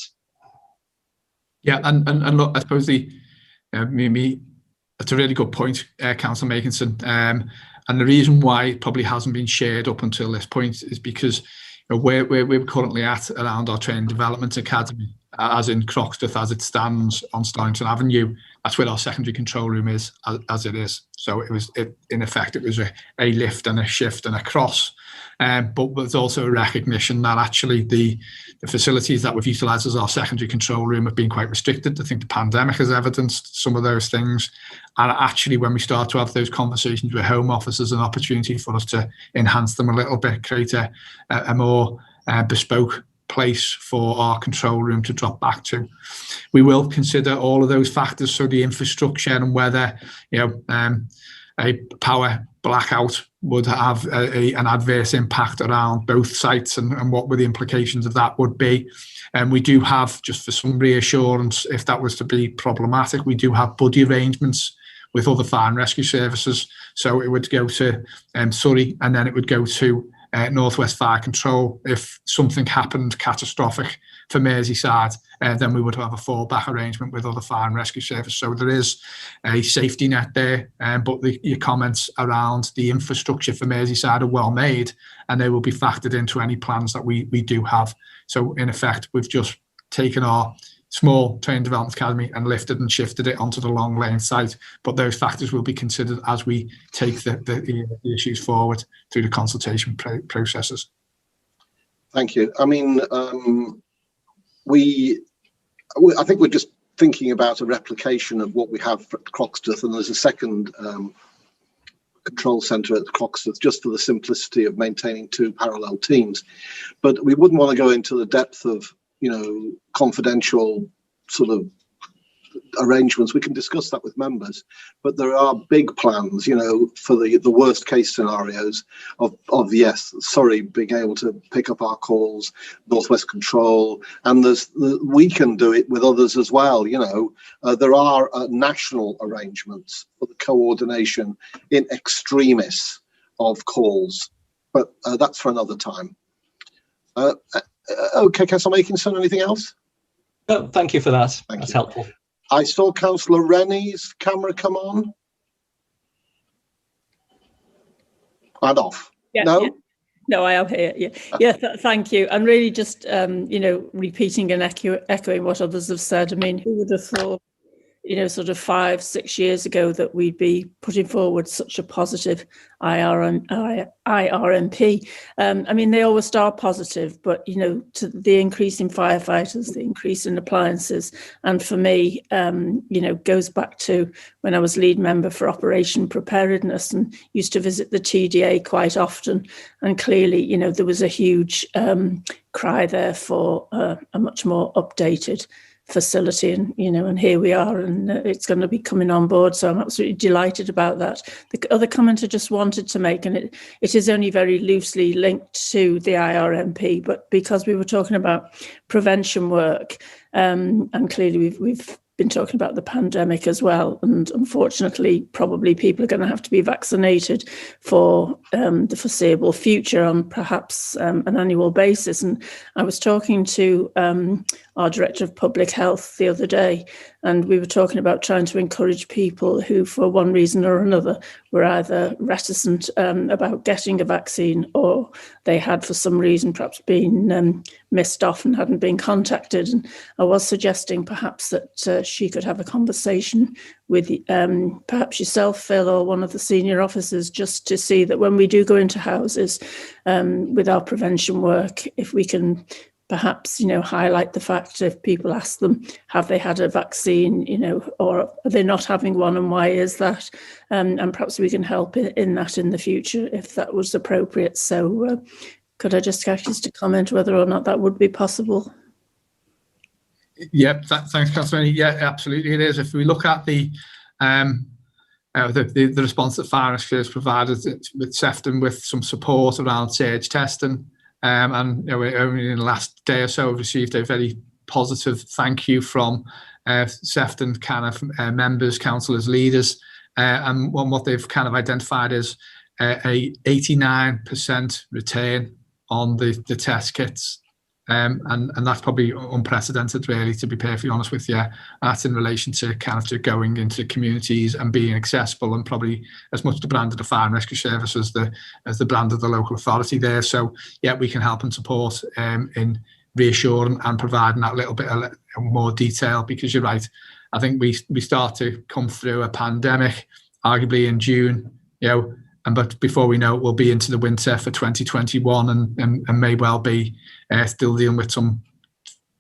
Speaker 3: Yeah, and look, I suppose that's a really good point, Councillor Makinson. And the reason why it probably hasn't been shared up until this point is because where we're currently at around our training development academy, as in Croxteth as it stands on Starrington Avenue, that's where our secondary control room is as it is. So in effect, it was a lift and a shift and a cross. But there's also a recognition that actually the facilities that we've utilised as our secondary control room have been quite restricted. I think the pandemic has evidenced some of those things. And actually, when we start to have those conversations with Home Office, there's an opportunity for us to enhance them a little bit, create a more bespoke place for our control room to drop back to. We will consider all of those factors, so the infrastructure and whether a power blackout would have an adverse impact around both sites, and what were the implications of that would be. And we do have, just for some reassurance, if that was to be problematic, we do have buddy arrangements with other fire and rescue services. So it would go to Surrey, and then it would go to Northwest Fire Control. If something happened catastrophic for Merseyside, then we would have a fallback arrangement with other fire and rescue services. So there is a safety net there, but your comments around the infrastructure for Merseyside are well made, and they will be factored into any plans that we do have. So in effect, we've just taken our small training development academy and lifted and shifted it onto the Long Lane site, but those factors will be considered as we take the issues forward through the consultation processes.
Speaker 2: Thank you. I mean, I think we're just thinking about a replication of what we have at Croxteth, and there's a second control centre at Croxteth, just for the simplicity of maintaining two parallel teams. But we wouldn't want to go into the depth of confidential sort of arrangements. We can discuss that with members, but there are big plans, for the worst case scenarios of yes, sorry, being able to pick up our calls, Northwest Control, and we can do it with others as well. There are national arrangements for the coordination in extremis of calls, but that's for another time. Okay, Councillor Makinson, anything else?
Speaker 7: No, thank you for that. That's helpful.
Speaker 2: I saw Councillor Rennie's camera come on and off.
Speaker 8: Yeah,
Speaker 2: no?
Speaker 8: Yeah. No, I am here. Yeah. Thank you. I'm really just, repeating and echoing what others have said. I mean, who would have thought, sort of 5-6 years ago that we'd be putting forward such a positive IRMP. I mean, they always start positive, but, to the increase in firefighters, the increase in appliances, and for me, goes back to when I was lead member for Operation Preparedness and used to visit the TDA quite often. And clearly, there was a huge cry there for a much more updated facility, and and here we are, and it's going to be coming on board, so I'm absolutely delighted about that. The other comment I just wanted to make, and it is only very loosely linked to the IRMP, but because we were talking about prevention work, and clearly we've been talking about the pandemic as well, and unfortunately probably people are going to have to be vaccinated for the foreseeable future on perhaps an annual basis. And I was talking to our Director of Public Health the other day, and we were talking about trying to encourage people who for one reason or another were either reticent about getting a vaccine, or they had for some reason perhaps been missed off and hadn't been contacted. And I was suggesting perhaps that she could have a conversation with perhaps yourself, Phil, or one of the senior officers, just to see that when we do go into houses with our prevention work, if we can perhaps, highlight the fact, if people ask them, have they had a vaccine, or are they not having one, and why is that? And perhaps we can help in that in the future if that was appropriate. So could I just ask you to comment whether or not that would be possible?
Speaker 3: Yeah, thanks, Councillor Rennie. Yeah, absolutely it is. If we look at the response that Fire and Rescue has provided with Sefton, with some support around surge testing, and only in the last day or so we've received a very positive thank you from Sefton kind of members, councillors, leaders, and what they've kind of identified is a 89% return on the test kits. And that's probably unprecedented, really, to be perfectly honest with you. That's in relation to kind of to going into communities and being accessible, and probably as much the brand of the Fire and Rescue Service as the brand of the local authority there. So yeah, we can help and support in reassuring and providing that little bit of more detail, because you're right. I think we start to come through a pandemic, arguably in June, but before we know it, we'll be into the winter for 2021, and may well be still dealing with some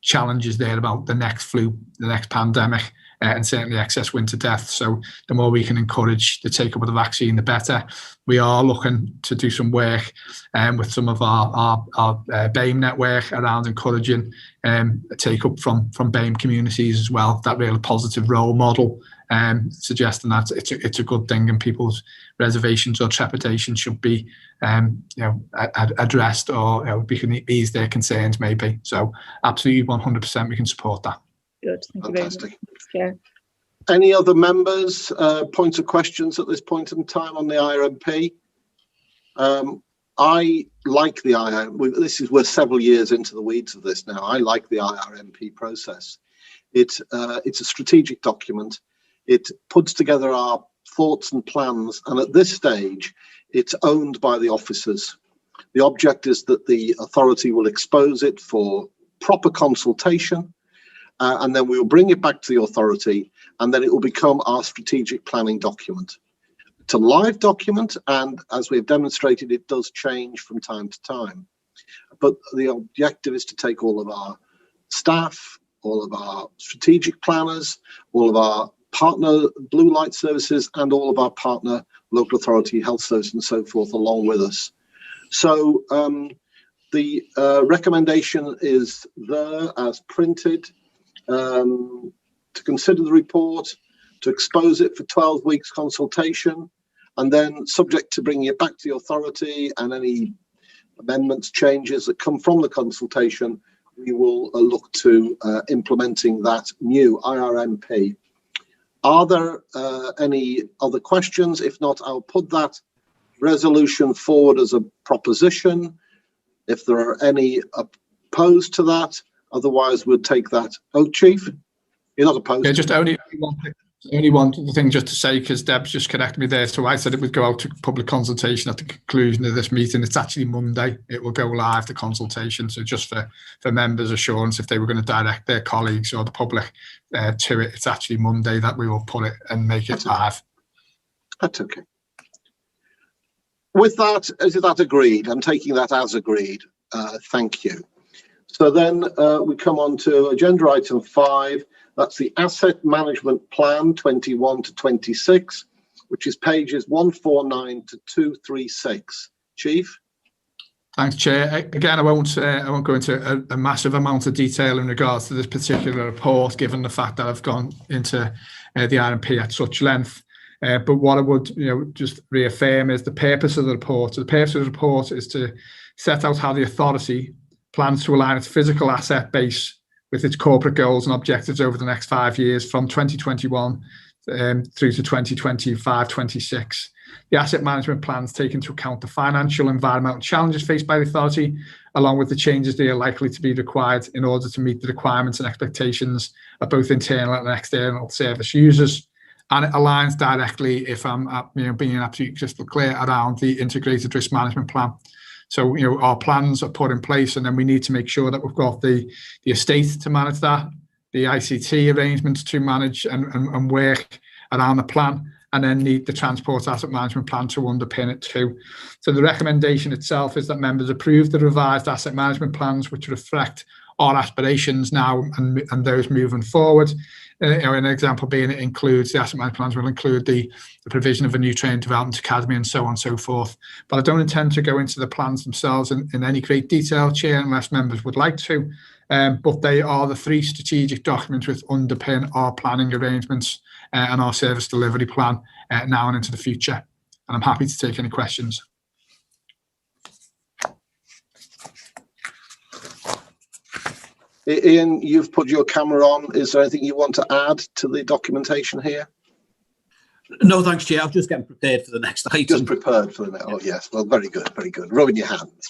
Speaker 3: challenges there about the next flu, the next pandemic, and certainly excess winter deaths. So the more we can encourage the take up of the vaccine, the better. We are looking to do some work with some of our BAME network around encouraging take up from BAME communities as well. That really positive role model, suggesting that it's a good thing, and people's reservations or trepidation should be addressed, or we can ease their concerns maybe. So absolutely 100% we can support that.
Speaker 8: Good, thank
Speaker 2: Fantastic.
Speaker 8: you very much. Yeah.
Speaker 2: Any other members, points of questions at this point in time on the IRMP? I like the IRMP. We're several years into the weeds of this now. I like the IRMP process. It's a strategic document. It puts together our thoughts and plans, and at this stage, it's owned by the officers. The object is that the authority will expose it for proper consultation, and then we will bring it back to the authority, and then it will become our strategic planning document. It's a live document, and as we've demonstrated, it does change from time to time. But the objective is to take all of our staff, all of our strategic planners, all of our partner blue light services, and all of our partner local authority health services and so forth along with us. So the recommendation is there as printed, to consider the report, to expose it for 12 weeks consultation, and then subject to bringing it back to the authority and any amendments, changes that come from the consultation, we will look to implementing that new IRMP. Are there any other questions? If not, I'll put that resolution forward as a proposition. If there are any opposed to that, otherwise we'll take that. Oh, Chief, you're not opposed?
Speaker 3: Yeah, just only one thing just to say, because Deb's just corrected me there. So I said it would go out to public consultation at the conclusion of this meeting. It's actually Monday. It will go live, the consultation. So just for members' assurance, if they were going to direct their colleagues or the public to it, it's actually Monday that we will put it and make it live.
Speaker 2: That's okay. With that, is that agreed? I'm taking that as agreed. Thank you. So then we come on to agenda item 5. That's the Asset Management Plan 21 to 26, which is pages 149 to 236. Chief?
Speaker 3: Thanks, Chair. Again, I won't go into a massive amount of detail in regards to this particular report, given the fact that I've gone into the IRMP at such length. But what I would, just reaffirm is the purpose of the report. So the purpose of the report is to set out how the authority plans to align its physical asset base with its corporate goals and objectives over the next 5 years, from 2021 through to 2025-26. The asset management plans take into account the financial and environmental challenges faced by the authority, along with the changes that are likely to be required in order to meet the requirements and expectations of both internal and external service users. And it aligns directly, if I'm being absolutely crystal clear, around the integrated risk management plan. So, our plans are put in place, and then we need to make sure that we've got the estate to manage that, the ICT arrangements to manage and work around the plan, and then the transport asset management plan to underpin it too. So the recommendation itself is that members approve the revised asset management plans, which reflect our aspirations now and those moving forward. An example being, it includes, the asset management plans will include the provision of a new training development academy and so on and so forth. But I don't intend to go into the plans themselves in any great detail, Chair, unless members would like to. But they are the 3 strategic documents which underpin our planning arrangements and our service delivery plan now and into the future. And I'm happy to take any questions.
Speaker 2: Ian, you've put your camera on. Is there anything you want to add to the documentation here?
Speaker 9: No, thanks, Chair. I'm just getting prepared for the next item.
Speaker 2: Just prepared for the next. Oh, yes. Well, very good, very good. Rubbing your hands.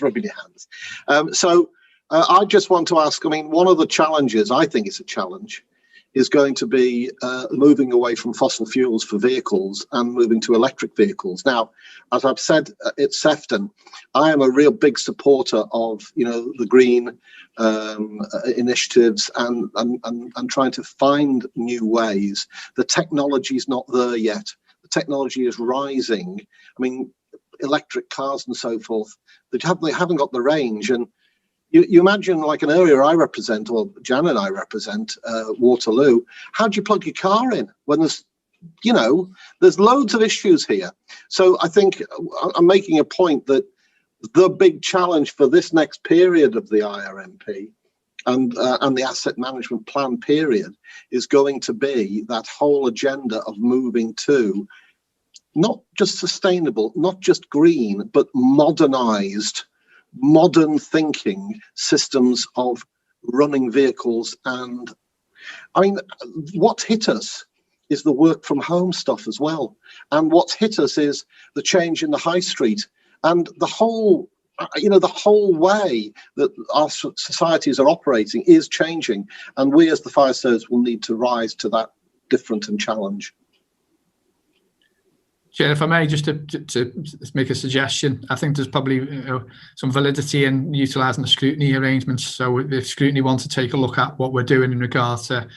Speaker 2: I just want to ask, one of the challenges, I think it's a challenge, is going to be moving away from fossil fuels for vehicles and moving to electric vehicles. Now, as I've said at Sefton, I am a real big supporter of the green initiatives and trying to find new ways. The technology is not there yet. The technology is rising. Electric cars and so forth, they haven't got the range. And you imagine, like an area I represent, or Jan and I represent, Waterloo. How do you plug your car in when there's loads of issues here? So I think I'm making a point that the big challenge for this next period of the IRMP and the asset management plan period is going to be that whole agenda of moving to not just sustainable, not just green, but modern thinking systems of running vehicles. And what's hit us is the work from home stuff as well. And what's hit us is the change in the high street and the whole way that our societies are operating is changing. And we as the fire service will need to rise to that different and challenge.
Speaker 3: Chair, if I may, just to make a suggestion, I think there's probably some validity in utilising the scrutiny arrangements. So if scrutiny want to take a look at what we're doing in regards to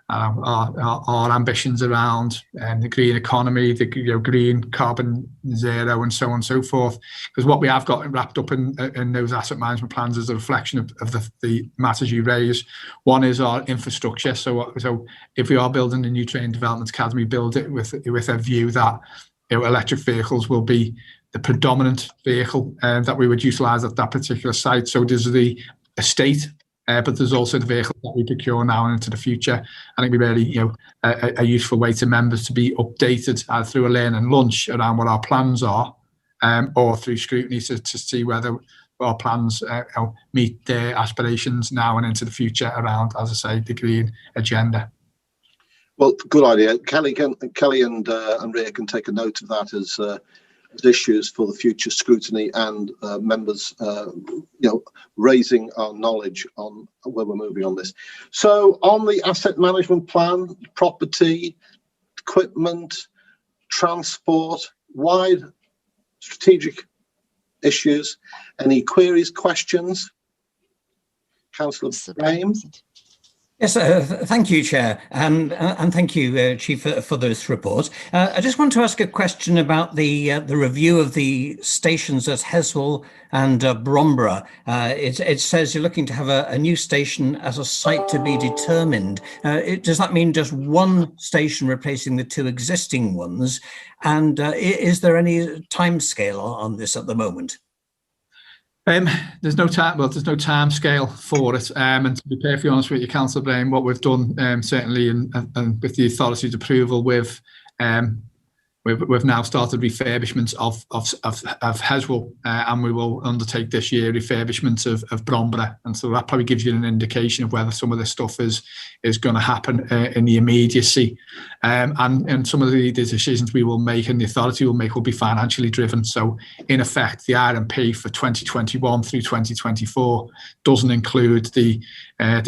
Speaker 3: our ambitions around the green economy, the green carbon zero and so on and so forth, because what we have got wrapped up in those asset management plans is a reflection of the matters you raise. One is our infrastructure. So if we are building a new training development academy, build it with a view that electric vehicles will be the predominant vehicle that we would utilise at that particular site. So there's the estate, but there's also the vehicle that we procure now and into the future. I think it'd be really, a useful way to members to be updated either through a learn and lunch around what our plans are, or through scrutiny to see whether our plans meet their aspirations now and into the future around, as I say, the green agenda.
Speaker 2: Well, good idea. Kelly and Ria can take a note of that as issues for the future scrutiny and members, raising our knowledge on where we're moving on this. So on the asset management plan, property, equipment, transport, wide strategic issues, any queries, questions? Councillor Brame.
Speaker 9: Yes, thank you, Chair, and thank you, Chief, for this report. I just want to ask a question about the review of the stations at Heswell and Bromborough. It says you're looking to have a new station as a site to be determined. Does that mean just one station replacing the 2 existing ones? And is there any timescale on this at the moment?
Speaker 3: There's no time. Well, there's no time scale for it. And to be perfectly honest with you, Councillor Brame, what we've done certainly, and with the authority's approval, we've now started refurbishments of Heswall, and we will undertake this year refurbishments of Bromborough, and so that probably gives you an indication of whether some of this stuff is going to happen in the immediacy, and some of the decisions we will make and the authority will make will be financially driven. So in effect, the IRMP for 2021 through 2024 doesn't include the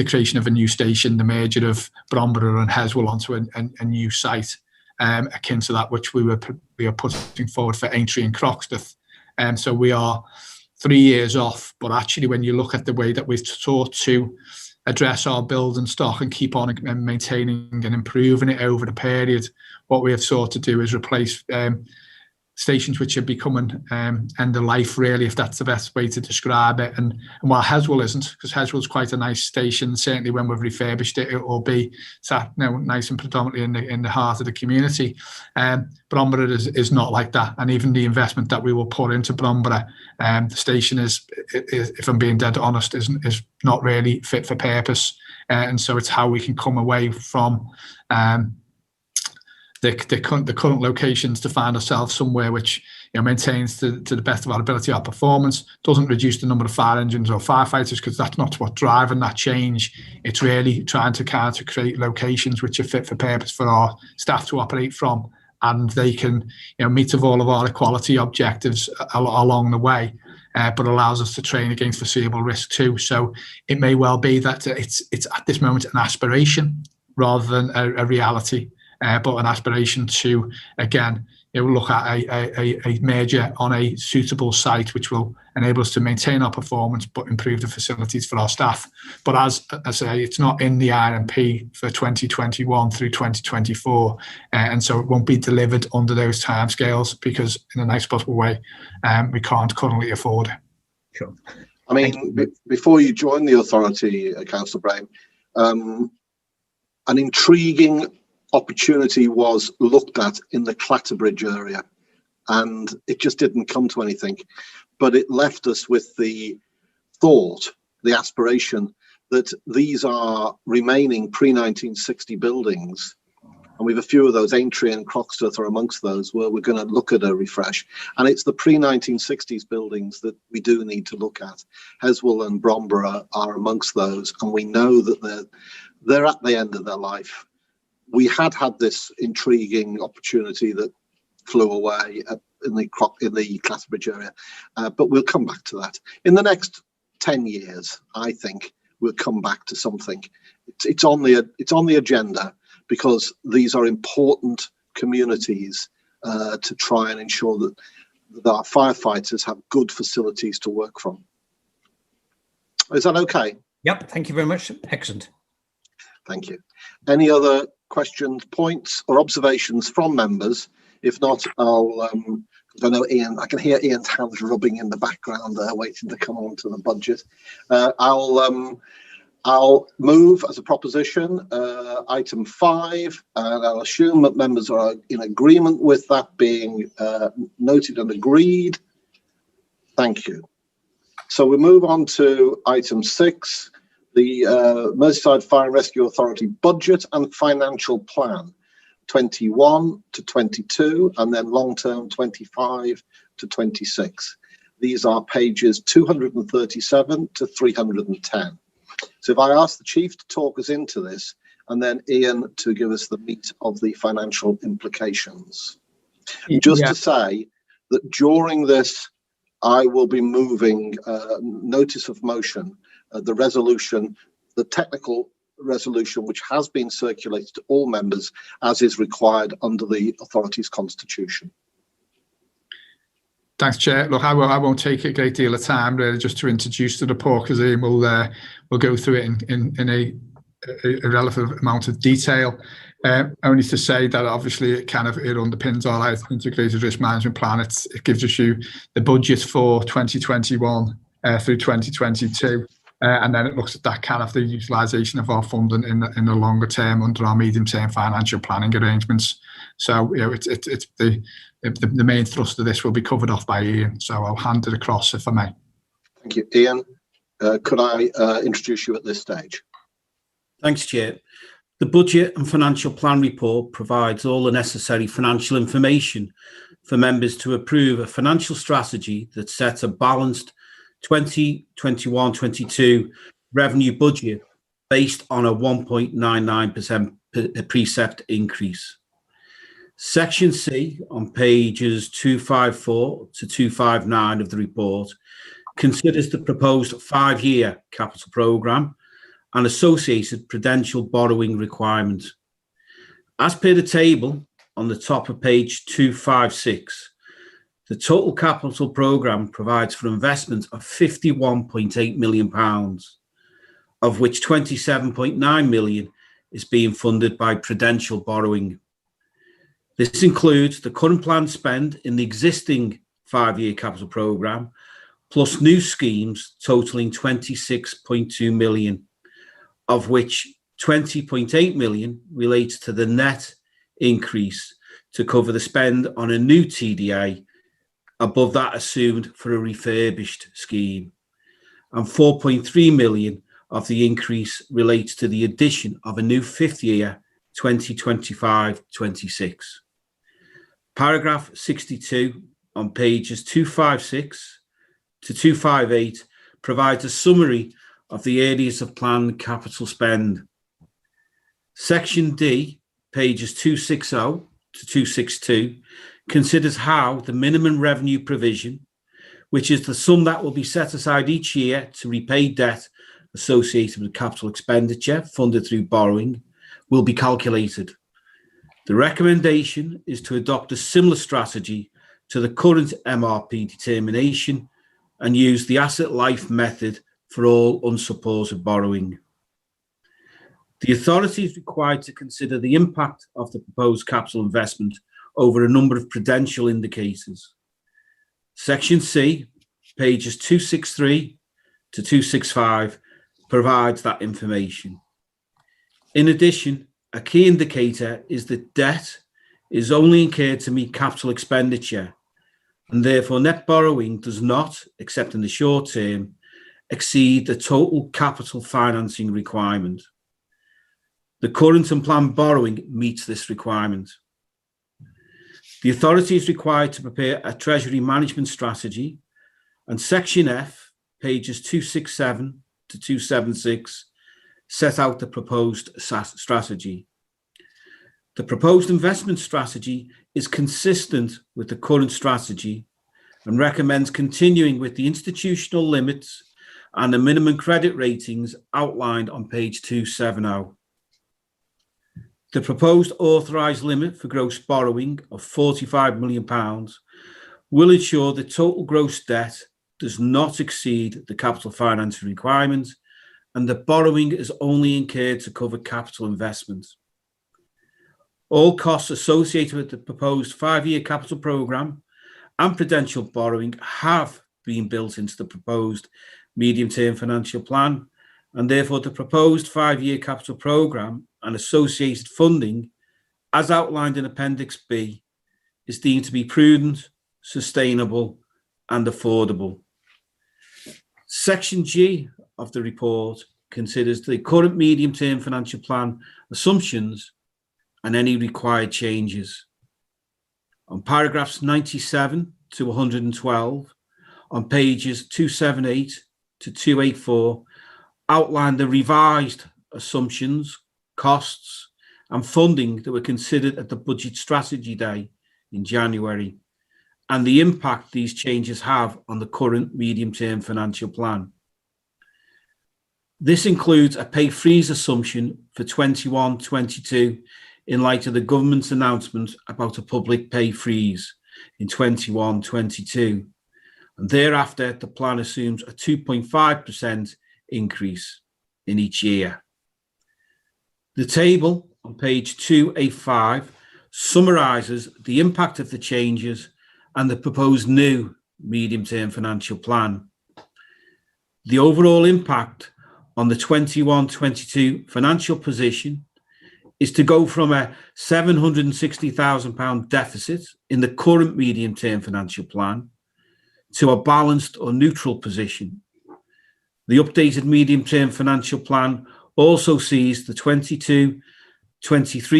Speaker 3: creation of a new station, the merger of Bromborough and Heswall onto a new site, akin to that which we are putting forward for Aintree and Croxteth. So we are 3 years off, but actually when you look at the way that we've sought to address our building stock and keep on and maintaining and improving it over the period, what we have sought to do is replace stations which are becoming end of life, really, if that's the best way to describe it. And while Heswall isn't, because Heswall's quite a nice station, certainly when we've refurbished it, it will be sat nice and predominantly in the heart of the community. Bromborough is not like that, and even the investment that we will put into Bromborough, the station is, if I'm being dead honest, is not really fit for purpose. And so it's how we can come away from the current locations to find ourselves somewhere which maintains to the best of our ability our performance, doesn't reduce the number of fire engines or firefighters, because that's not what's driving that change. It's really trying to create locations which are fit for purpose for our staff to operate from, and they can meet all of our equality objectives along the way, but allows us to train against foreseeable risk too. So it may well be that it's at this moment an aspiration rather than a reality. But an aspiration to, again, look at a merger on a suitable site which will enable us to maintain our performance but improve the facilities for our staff. But as I say, it's not in the IRMP for 2021 through 2024, and so it won't be delivered under those timescales because, in a nice possible way, we can't currently afford it.
Speaker 9: Sure.
Speaker 2: I mean, before you joined the authority, Councillor Brame, an intriguing opportunity was looked at in the Clatterbridge area, and it just didn't come to anything, but it left us with the thought, the aspiration, that these are remaining pre-1960 buildings, and we've a few of those. Aintree and Croxteth are amongst those where we're going to look at a refresh, and it's the pre-1960s buildings that we do need to look at. Heswall and Bromborough are amongst those, and we know that they're at the end of their life. We had this intriguing opportunity that flew away in the Clatterbridge area, but we'll come back to that. In the next 10 years, I think we'll come back to something. It's on the agenda because these are important communities to try and ensure that our firefighters have good facilities to work from. Is that okay?
Speaker 9: Yep, thank you very much. Excellent.
Speaker 2: Thank you. Any other questions, points or observations from members? If not, I'll I know Ian, I can hear Ian's hands rubbing in the background there, waiting to come on to the budget. I'll move as a proposition item 5, and I'll assume that members are in agreement with that being noted and agreed. Thank you. So we move on to item 6, the Merseyside Fire and Rescue Authority budget and financial plan 21 to 22, and then long-term 25 to 26. These are pages 237 to 310. So if I ask the Chief to talk us into this, and then Ian to give us the meat of the financial implications. Just to say that during this, I will be moving notice of motion, the resolution, the technical resolution, which has been circulated to all members as is required under the authority's constitution.
Speaker 3: Thanks, Chair. Look, I won't take a great deal of time really just to introduce the report, because Ian will go through it in a relative amount of detail. Only to say that obviously it underpins our integrated risk management plan. It gives us the budget for 2021 through 2022. And then it looks at that the utilisation of our funding in the longer term under our medium-term financial planning arrangements. So it's the main thrust of this will be covered off by Ian. So I'll hand it across if I may.
Speaker 2: Thank you. Ian, could I introduce you at this stage?
Speaker 10: Thanks, Chair. The Budget and Financial Plan report provides all the necessary financial information for members to approve a financial strategy that sets a balanced 2021-22 revenue budget based on a 1.99% precept increase. Section C on pages 254 to 259 of the report considers the proposed 5-year capital programme and associated prudential borrowing requirements. As per the table on the top of page 256, the total capital programme provides for investment of £51.8 million, of which £27.9 million is being funded by prudential borrowing. This includes the current planned spend in the existing 5-year capital programme, plus new schemes totalling £26.2 million, of which £20.8 million relates to the net increase to cover the spend on a new TDA above that assumed for a refurbished scheme, and £4.3 million of the increase relates to the addition of a new 5th year 2025-26. Paragraph 62 on pages 256 to 258 provides a summary of the areas of planned capital spend. Section D, pages 260 to 262, considers how the minimum revenue provision, which is the sum that will be set aside each year to repay debt associated with capital expenditure funded through borrowing, will be calculated. The recommendation is to adopt a similar strategy to the current MRP determination and use the asset life method for all unsupported borrowing. The authority is required to consider the impact of the proposed capital investment over a number of prudential indicators. Section C, pages 263 to 265, provides that information. In addition, a key indicator is that debt is only incurred to meet capital expenditure, and therefore net borrowing does not, except in the short term, exceed the total capital financing requirement. The current and planned borrowing meets this requirement. The authority is required to prepare a treasury management strategy, and Section F, pages 267 to 276, set out the proposed strategy. The proposed investment strategy is consistent with the current strategy and recommends continuing with the institutional limits and the minimum credit ratings outlined on page 270. The proposed authorised limit for gross borrowing of £45 million will ensure that total gross debt does not exceed the capital financing requirement and that borrowing is only incurred to cover capital investment. All costs associated with the proposed 5-year capital programme and prudential borrowing have been built into the proposed medium-term financial plan, and therefore the proposed 5-year capital programme and associated funding, as outlined in Appendix B, is deemed to be prudent, sustainable and affordable. Section G of the report considers the current medium-term financial plan assumptions and any required changes. On paragraphs 97 to 112, on pages 278 to 284, outline the revised assumptions, costs and funding that were considered at the Budget Strategy Day in January, and the impact these changes have on the current medium-term financial plan. This includes a pay freeze assumption for 21-22 in light of the government's announcement about a public pay freeze in 21-22, and thereafter the plan assumes a 2.5% increase in each year. The table on page 285 summarises the impact of the changes and the proposed new medium-term financial plan. The overall impact on the 21-22 financial position is to go from a £760,000 deficit in the current medium-term financial plan to a balanced or neutral position The updated medium-term financial plan also sees the 22-23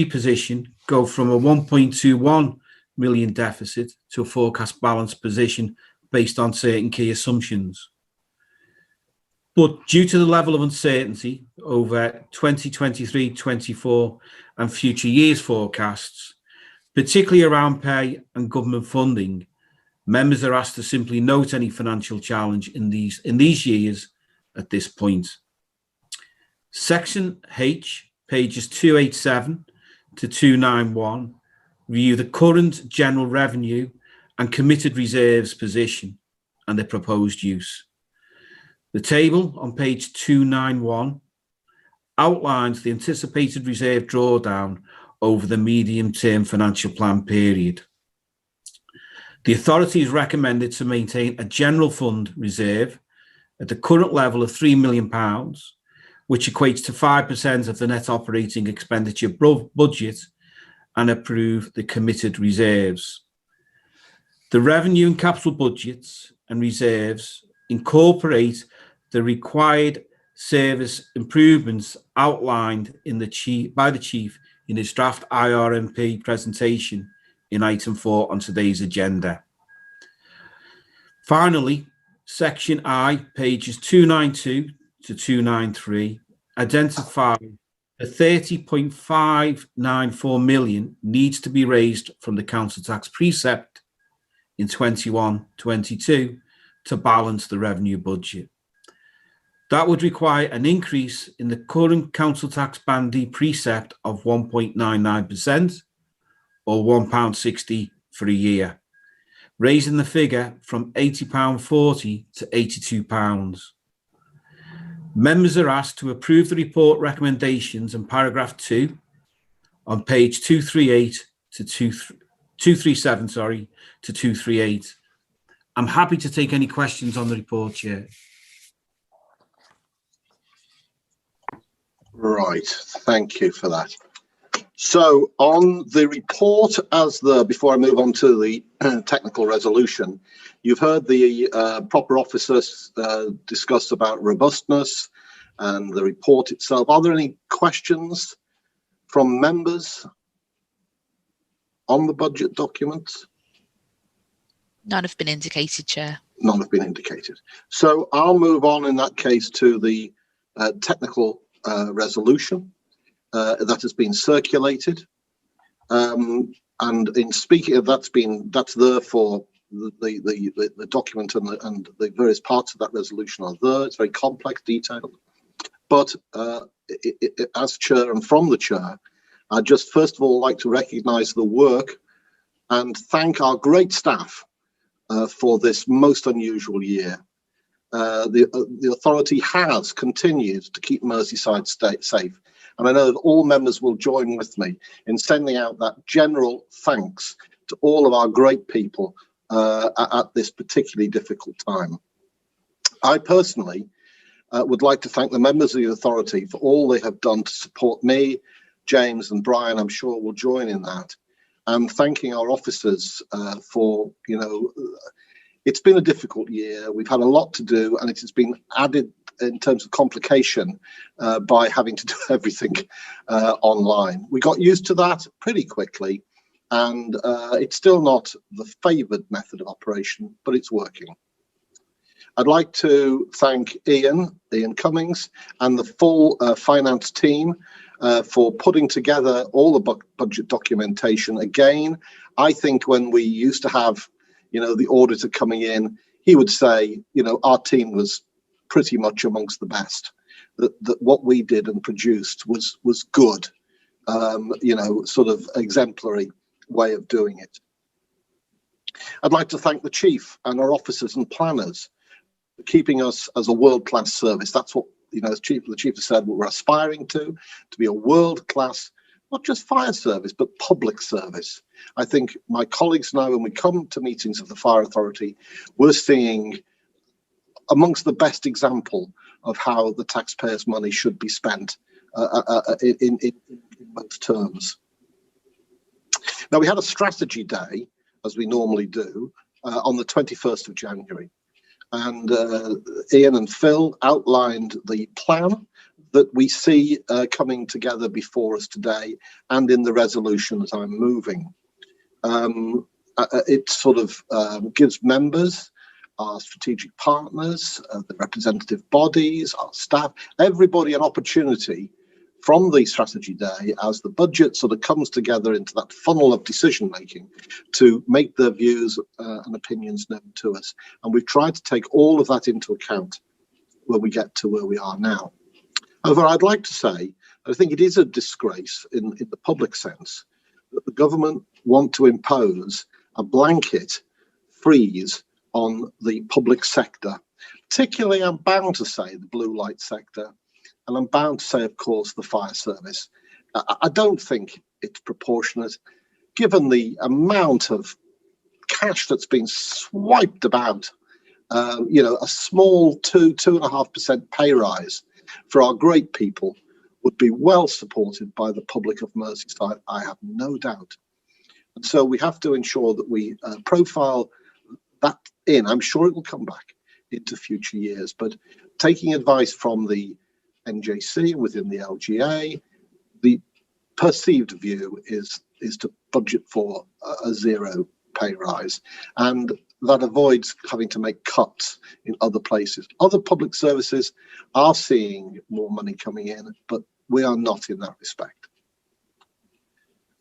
Speaker 10: position go from a 1.21 million deficit to a forecast balance position based on certain key assumptions. But due to the level of uncertainty over 2023-24 and future years forecasts, particularly around pay and government funding, members are asked to simply note any financial challenge in these years at this point. Section H, pages 287 to 291, review the current general revenue and committed reserves position and their proposed use. The table on page 291 outlines the anticipated reserve drawdown over the medium-term financial plan period. The authority is recommended to maintain a general fund reserve at the current level of £3 million, which equates to 5% of the net operating expenditure budget, and approve the committed reserves. The revenue and capital budgets and reserves incorporate the required service improvements outlined by the Chief in his draft IRMP presentation in item 4 on today's agenda. Finally, Section I, pages 292 to 293, identify the 30.594 million needs to be raised from the council tax precept in 21-22 to balance the revenue budget. That would require an increase in the current council tax band D precept of 1.99% or £1.60 for a year, raising the figure from £80.40 to £82. Members are asked to approve the report recommendations in paragraph 2 on page 238 to 237, to 238. I'm happy to take any questions on the report, Chair.
Speaker 2: Right, thank you for that. So on the report, before I move on to the technical resolution, you've heard the proper officers discuss about robustness and the report itself. Are there any questions from members on the budget documents?
Speaker 1: None have been indicated, Chair.
Speaker 2: None have been indicated. So I'll move on in that case to the technical resolution that has been circulated. And in speaking of that's there for the document, and the various parts of that resolution are there. It's very complex, detailed. But as chair and from the chair, I'd just first of all like to recognise the work and thank our great staff for this most unusual year. The authority has continued to keep Merseyside safe, and I know that all members will join with me in sending out that general thanks to all of our great people at this particularly difficult time. I personally would like to thank the members of the authority for all they have done to support me. James and Brian, I'm sure, will join in that, and thanking our officers for, it's been a difficult year. We've had a lot to do, and it has been added in terms of complication by having to do everything online. We got used to that pretty quickly, and it's still not the favoured method of operation, but it's working. I'd like to thank Ian Cummings, and the full finance team for putting together all the budget documentation. Again, I think when we used to have the auditor coming in, he would say, our team was pretty much amongst the best. That what we did and produced was good, sort of exemplary way of doing it. I'd like to thank the Chief and our officers and planners for keeping us as a world-class service. That's what, as the Chief has said, what we're aspiring to be a world-class, not just fire service, but public service. I think my colleagues know when we come to meetings of the Fire Authority, we're seeing amongst the best example of how the taxpayers' money should be spent in most terms. Now, we had a strategy day, as we normally do, on the 21st of January. and Ian and Phil outlined the plan that we see coming together before us today and in the resolution that I'm moving. It sort of gives members, our strategic partners, the representative bodies, our staff, everybody an opportunity from the strategy day as the budget sort of comes together into that funnel of decision making to make their views and opinions known to us. And we've tried to take all of that into account when we get to where we are now. However, I'd like to say, I think it is a disgrace in the public sense that the government want to impose a blanket freeze on the public sector, particularly, I'm bound to say, the blue light sector, and I'm bound to say, of course, the fire service. I don't think it's proportionate, given the amount of cash that's been swiped about. A small 2.5% pay rise for our great people would be well supported by the public of Merseyside, I have no doubt. And so we have to ensure that we profile that in. I'm sure it will come back into future years, but taking advice from the NJC within the LGA, the perceived view is to budget for a zero pay rise, and that avoids having to make cuts in other places. Other public services are seeing more money coming in, but we are not in that respect.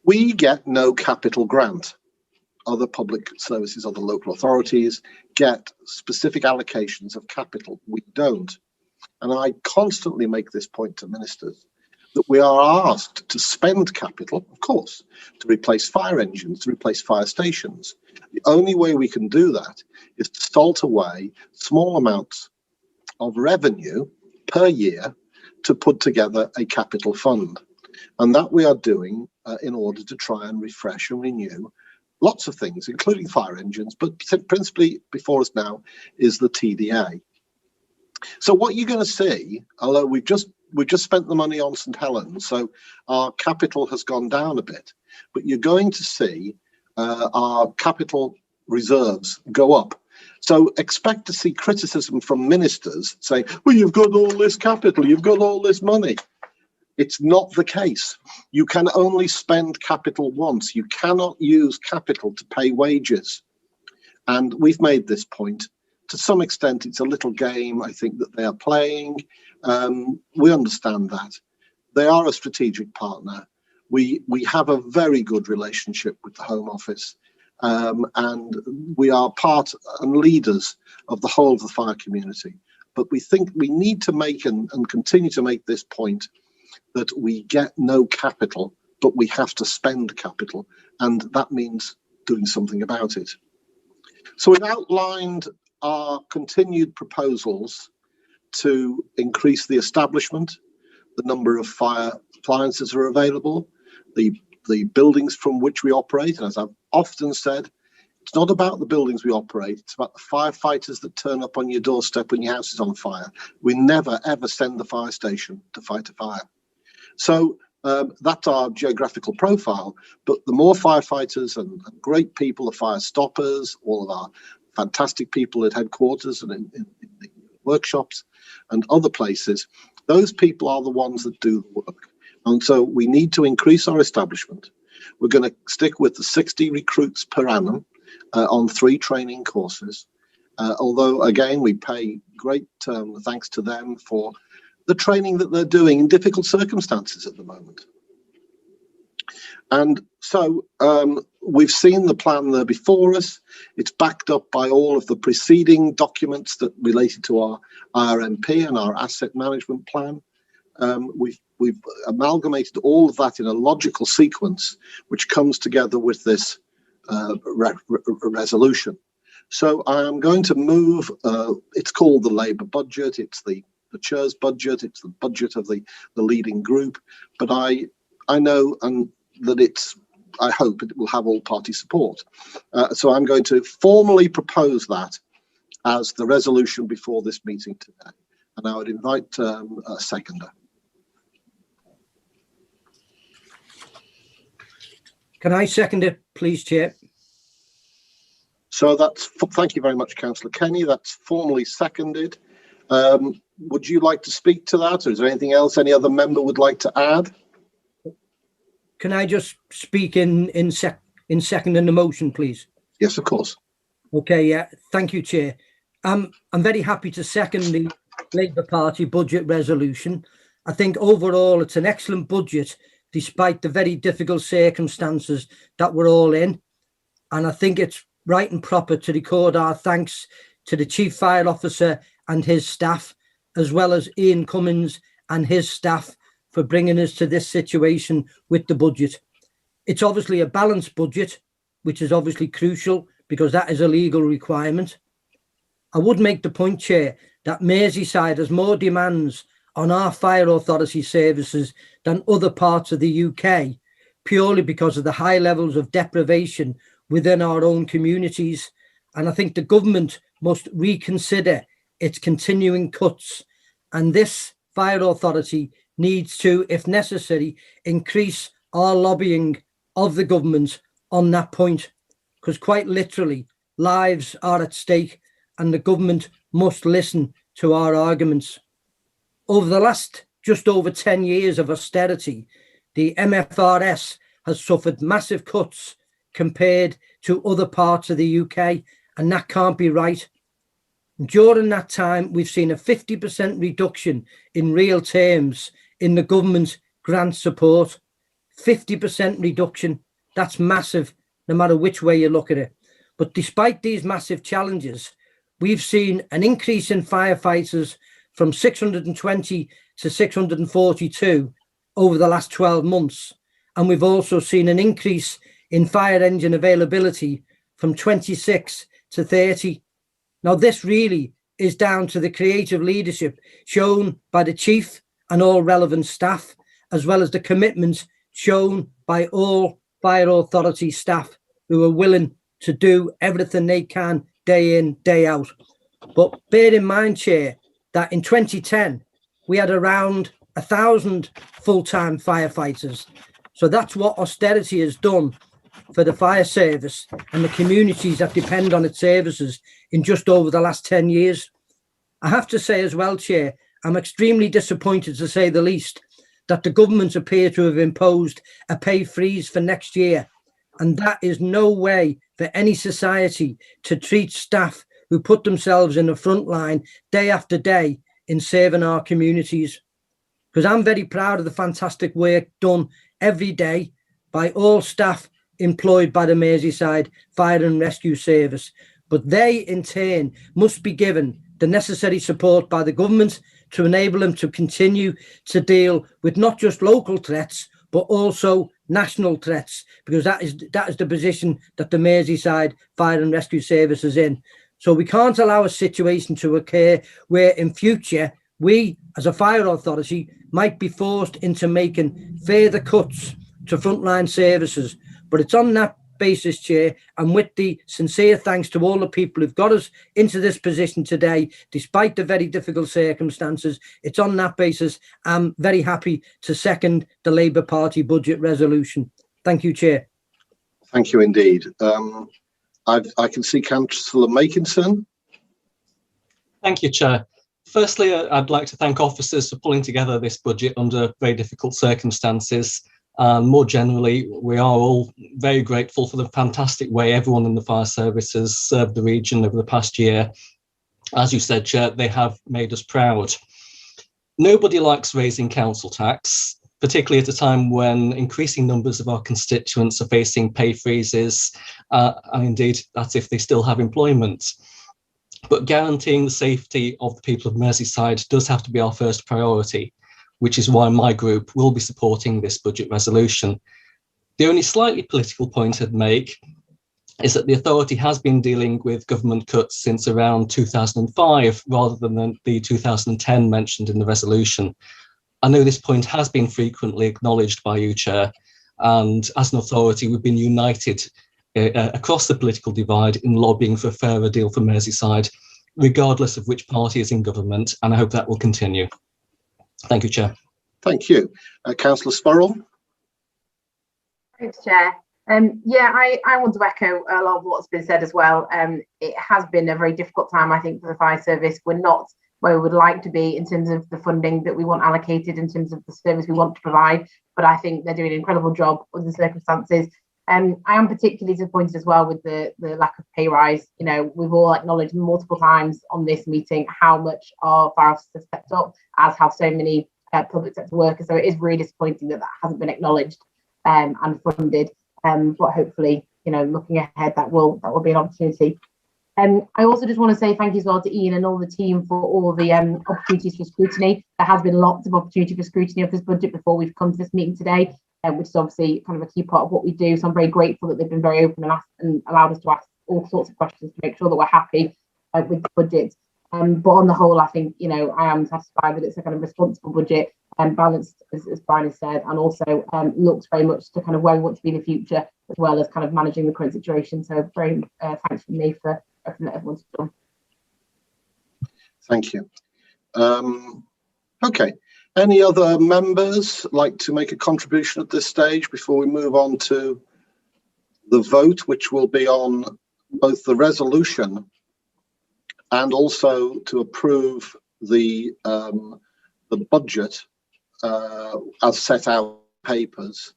Speaker 2: We get no capital grant. Other public services, other local authorities get specific allocations of capital. We don't. And I constantly make this point to ministers that we are asked to spend capital, of course, to replace fire engines, to replace fire stations. The only way we can do that is to salt away small amounts of revenue per year to put together a capital fund. And that we are doing in order to try and refresh and renew lots of things, including fire engines, but principally before us now is the TDA. So what you're going to see, although we've just spent the money on St Helens, so our capital has gone down a bit, but you're going to see our capital reserves go up. So expect to see criticism from ministers saying, well, you've got all this capital, you've got all this money. It's not the case. You can only spend capital once. You cannot use capital to pay wages. And we've made this point. To some extent, it's a little game, I think, that they are playing. We understand that. They are a strategic partner. We have a very good relationship with the Home Office, and we are part and leaders of the whole of the fire community. But we think we need to make and continue to make this point that we get no capital, but we have to spend capital, and that means doing something about it. So we've outlined our continued proposals to increase the establishment, the number of fire appliances are available, the buildings from which we operate. And as I've often said, it's not about the buildings we operate, it's about the firefighters that turn up on your doorstep when your house is on fire. We never, ever send the fire station to fight a fire. So that's our geographical profile, but the more firefighters and great people, the fire stoppers, all of our fantastic people at headquarters and in the workshops and other places, those people are the ones that do the work. And so we need to increase our establishment. We're going to stick with the 60 recruits per annum on 3 training courses. Although, again, we pay great thanks to them for the training that they're doing in difficult circumstances at the moment. And so we've seen the plan there before us. It's backed up by all of the preceding documents that related to our IRMP and our asset management plan. We've amalgamated all of that in a logical sequence, which comes together with this resolution. So I am going to move, it's called the Labour budget, it's the chair's budget, it's the budget of the leading group, but I know that I hope it will have all party support. So I'm going to formally propose that as the resolution before this meeting today. And I would invite a seconder.
Speaker 5: Can I second it, please, Chair?
Speaker 2: So thank you very much, Councillor Kenny. That's formally seconded. Would you like to speak to that, or is there anything else any other member would like to add?
Speaker 5: Can I just speak in seconding the motion, please?
Speaker 2: Yes, of course.
Speaker 5: Okay, yeah. Thank you, Chair. I'm very happy to second the Labour Party budget resolution. I think overall it's an excellent budget, despite the very difficult circumstances that we're all in. And I think it's right and proper to record our thanks to the Chief Fire Officer and his staff, as well as Ian Cummins and his staff, for bringing us to this situation with the budget. It's obviously a balanced budget, which is obviously crucial because that is a legal requirement. I would make the point, Chair, that Merseyside has more demands on our fire authority services than other parts of the UK, purely because of the high levels of deprivation within our own communities. And I think the government must reconsider its continuing cuts. And this fire authority needs to, if necessary, increase our lobbying of the government on that point, because quite literally lives are at stake and the government must listen to our arguments. Over the last just over 10 years of austerity, the MFRS has suffered massive cuts compared to other parts of the UK, and that can't be right. During that time, we've seen a 50% reduction in real terms in the government's grant support. 50% reduction, that's massive, no matter which way you look at it. But despite these massive challenges, we've seen an increase in firefighters from 620 to 642 over the last 12 months. And we've also seen an increase in fire engine availability from 26 to 30. Now, this really is down to the creative leadership shown by the Chief and all relevant staff, as well as the commitment shown by all fire authority staff who are willing to do everything they can day in, day out. But bear in mind, Chair, that in 2010, we had around 1,000 full-time firefighters. So that's what austerity has done for the fire service and the communities that depend on its services in just over the last 10 years. I have to say as well, Chair, I'm extremely disappointed, to say the least, that the government appear to have imposed a pay freeze for next year. And that is no way for any society to treat staff who put themselves in the front line day after day in serving our communities. Because I'm very proud of the fantastic work done every day by all staff employed by the Merseyside Fire and Rescue Service. But they, in turn, must be given the necessary support by the government to enable them to continue to deal with not just local threats, but also national threats, because that is the position that the Merseyside Fire and Rescue Service is in. So we can't allow a situation to occur where in future we, as a fire authority, might be forced into making further cuts to frontline services. But it's on that basis, Chair, and with the sincere thanks to all the people who've got us into this position today, despite the very difficult circumstances, it's on that basis I'm very happy to second the Labour Party budget resolution. Thank you, Chair.
Speaker 2: Thank you indeed. I can see Councillor Makinson.
Speaker 7: Thank you, Chair. Firstly, I'd like to thank officers for pulling together this budget under very difficult circumstances. More generally, we are all very grateful for the fantastic way everyone in the fire service has served the region over the past year. As you said, Chair, they have made us proud. Nobody likes raising council tax, particularly at a time when increasing numbers of our constituents are facing pay freezes, and indeed that's if they still have employment. But guaranteeing the safety of the people of Merseyside does have to be our first priority, which is why my group will be supporting this budget resolution. The only slightly political point I'd make is that the authority has been dealing with government cuts since around 2005, rather than the 2010 mentioned in the resolution. I know this point has been frequently acknowledged by you, Chair, and as an authority, we've been united across the political divide in lobbying for a fairer deal for Merseyside, regardless of which party is in government, and I hope that will continue. Thank you, Chair.
Speaker 2: Thank you. Councillor Spurrell.
Speaker 11: Thanks, Chair. Yeah, I want to echo a lot of what's been said as well. It has been a very difficult time, I think, for the fire service. We're not where we would like to be in terms of the funding that we want allocated, in terms of the service we want to provide, but I think they're doing an incredible job under the circumstances. I am particularly disappointed as well with the lack of pay rise. You know, we've all acknowledged multiple times on this meeting how much our fire officers have stepped up, as have so many public sector workers. So it is really disappointing that hasn't been acknowledged and funded. But hopefully, you know, looking ahead, that will be an opportunity. I also just want to say thank you as well to Ian and all the team for all the opportunities for scrutiny. There has been lots of opportunity for scrutiny of this budget before we've come to this meeting today, which is obviously kind of a key part of what we do. So I'm very grateful that they've been very open and allowed us to ask all sorts of questions to make sure that we're happy with the budget. But on the whole, I think, you know, I am satisfied that it's a kind of responsible budget and balanced, as Brian has said, and also looks very much to kind of where we want to be in the future, as well as kind of managing the current situation. So very thanks from me for everything that everyone's done.
Speaker 2: Thank you. Okay. Any other members like to make a contribution at this stage before we move on to the vote, which will be on both the resolution and also to approve the budget as set out in papers?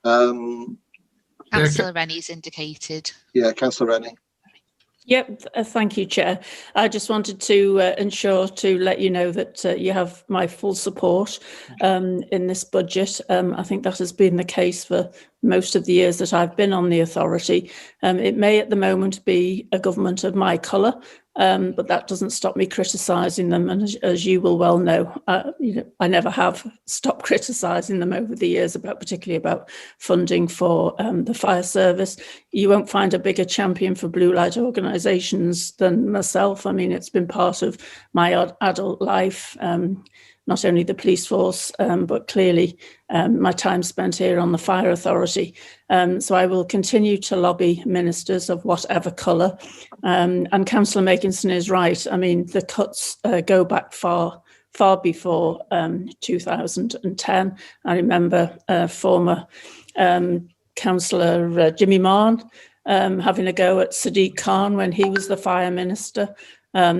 Speaker 1: Councillor Rennie's indicated.
Speaker 2: Yeah, Councillor Rennie.
Speaker 8: Yep, thank you, Chair. I just wanted to ensure to let you know that you have my full support in this budget. I think that has been the case for most of the years that I've been on the authority. It may at the moment be a government of my colour, but that doesn't stop me criticising them. And as you will well know, I never have stopped criticising them over the years, particularly about funding for the fire service. You won't find a bigger champion for blue light organisations than myself. I mean, it's been part of my adult life. Not only the police force, but clearly my time spent here on the fire authority. So I will continue to lobby ministers of whatever colour. And Councillor Makinson is right. I mean, the cuts go back far before 2010. I remember former Councillor Jimmy Marn having a go at Sadiq Khan when he was the fire minister.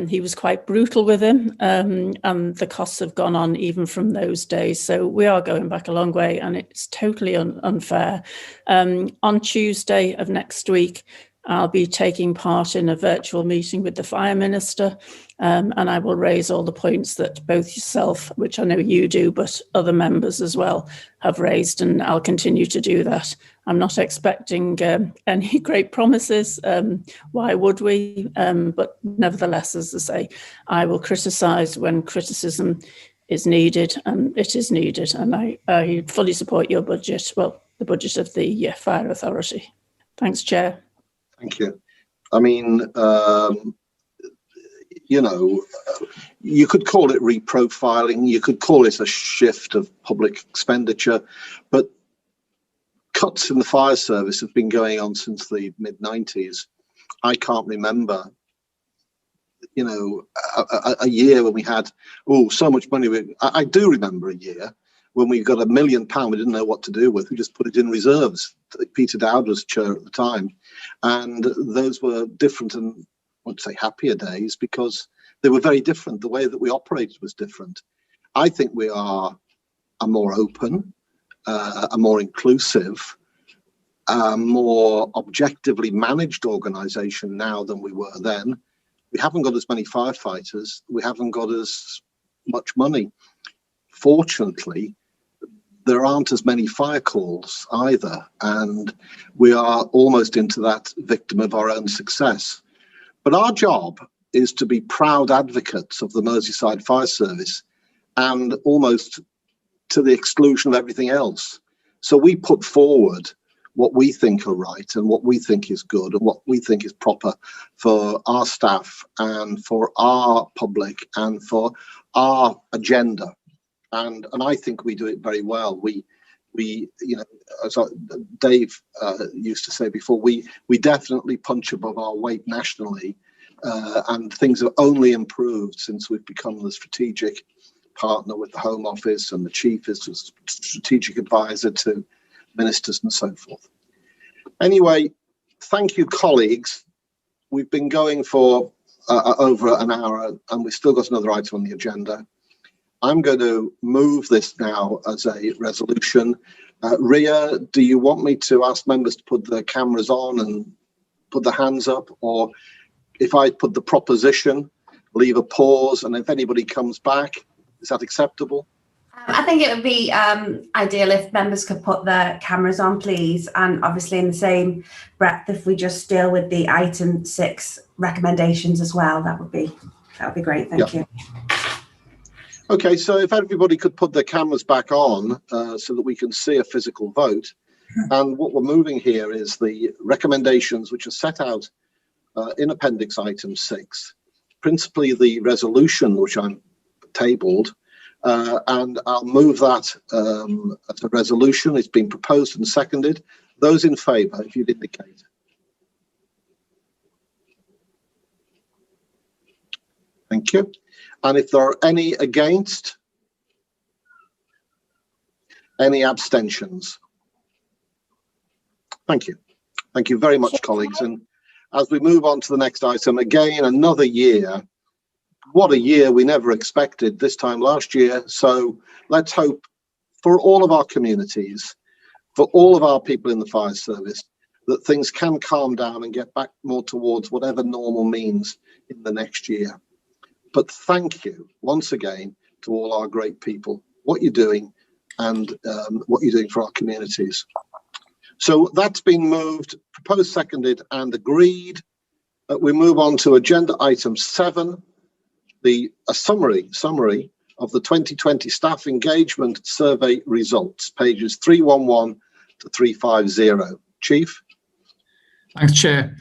Speaker 8: He was quite brutal with him, and the costs have gone on even from those days. So we are going back a long way, and it's totally unfair. On Tuesday of next week, I'll be taking part in a virtual meeting with the Fire Minister, and I will raise all the points that both yourself, which I know you do, but other members as well have raised, and I'll continue to do that. I'm not expecting any great promises. Why would we? But nevertheless, as I say, I will criticise when criticism is needed, and it is needed. And I fully support your budget, well, the budget of the Fire Authority. Thanks, Chair.
Speaker 2: Thank you. I mean, you know, you could call it reprofiling, you could call it a shift of public expenditure, but cuts in the fire service have been going on since the mid-90s. I can't remember, you know, a year when we had, so much money. I do remember a year when we got £1 million we didn't know what to do with. We just put it in reserves. Peter Dowd was chair at the time. And those were different and I won't say happier days because they were very different. The way that we operated was different. I think we are a more open, a more inclusive, a more objectively managed organisation now than we were then. We haven't got as many firefighters. We haven't got as much money. Fortunately, there aren't as many fire calls either, and we are almost into that victim of our own success. But our job is to be proud advocates of the Merseyside Fire Service and almost to the exclusion of everything else. So we put forward what we think are right and what we think is good and what we think is proper for our staff and for our public and for our agenda. And I think we do it very well. We you know, as Dave used to say before, we definitely punch above our weight nationally, and things have only improved since we've become the strategic partner with the Home Office, and the Chief is a strategic advisor to ministers and so forth. Anyway, thank you, colleagues. We've been going for over an hour and we've still got another item on the agenda. I'm going to move this now as a resolution. Ria, do you want me to ask members to put their cameras on and put their hands up? Or if I put the proposition, leave a pause, and if anybody comes back, is that acceptable?
Speaker 12: I think it would be ideal if members could put their cameras on, please. And obviously in the same breath, if we just deal with the item 6 recommendations as well, that would be great. Thank you.
Speaker 2: Okay, so if everybody could put their cameras back on so that we can see a physical vote. And what we're moving here is the recommendations which are set out in appendix item 6, principally the resolution which I'm tabled, and I'll move that as a resolution. It's been proposed and seconded. Those in favour, if you'd indicate. Thank you. And if there are any against, any abstentions? Thank you. Thank you very much, colleagues. And as we move on to the next item, again, another year. What a year we never expected this time last year. So let's hope for all of our communities, for all of our people in the fire service, that things can calm down and get back more towards whatever normal means in the next year. But thank you once again to all our great people, what you're doing and what you're doing for our communities. So that's been moved, proposed, seconded and agreed. We move on to agenda item 7, a summary of the 2020 staff engagement survey results, pages 311 to 350. Chief.
Speaker 3: Thanks, Chair.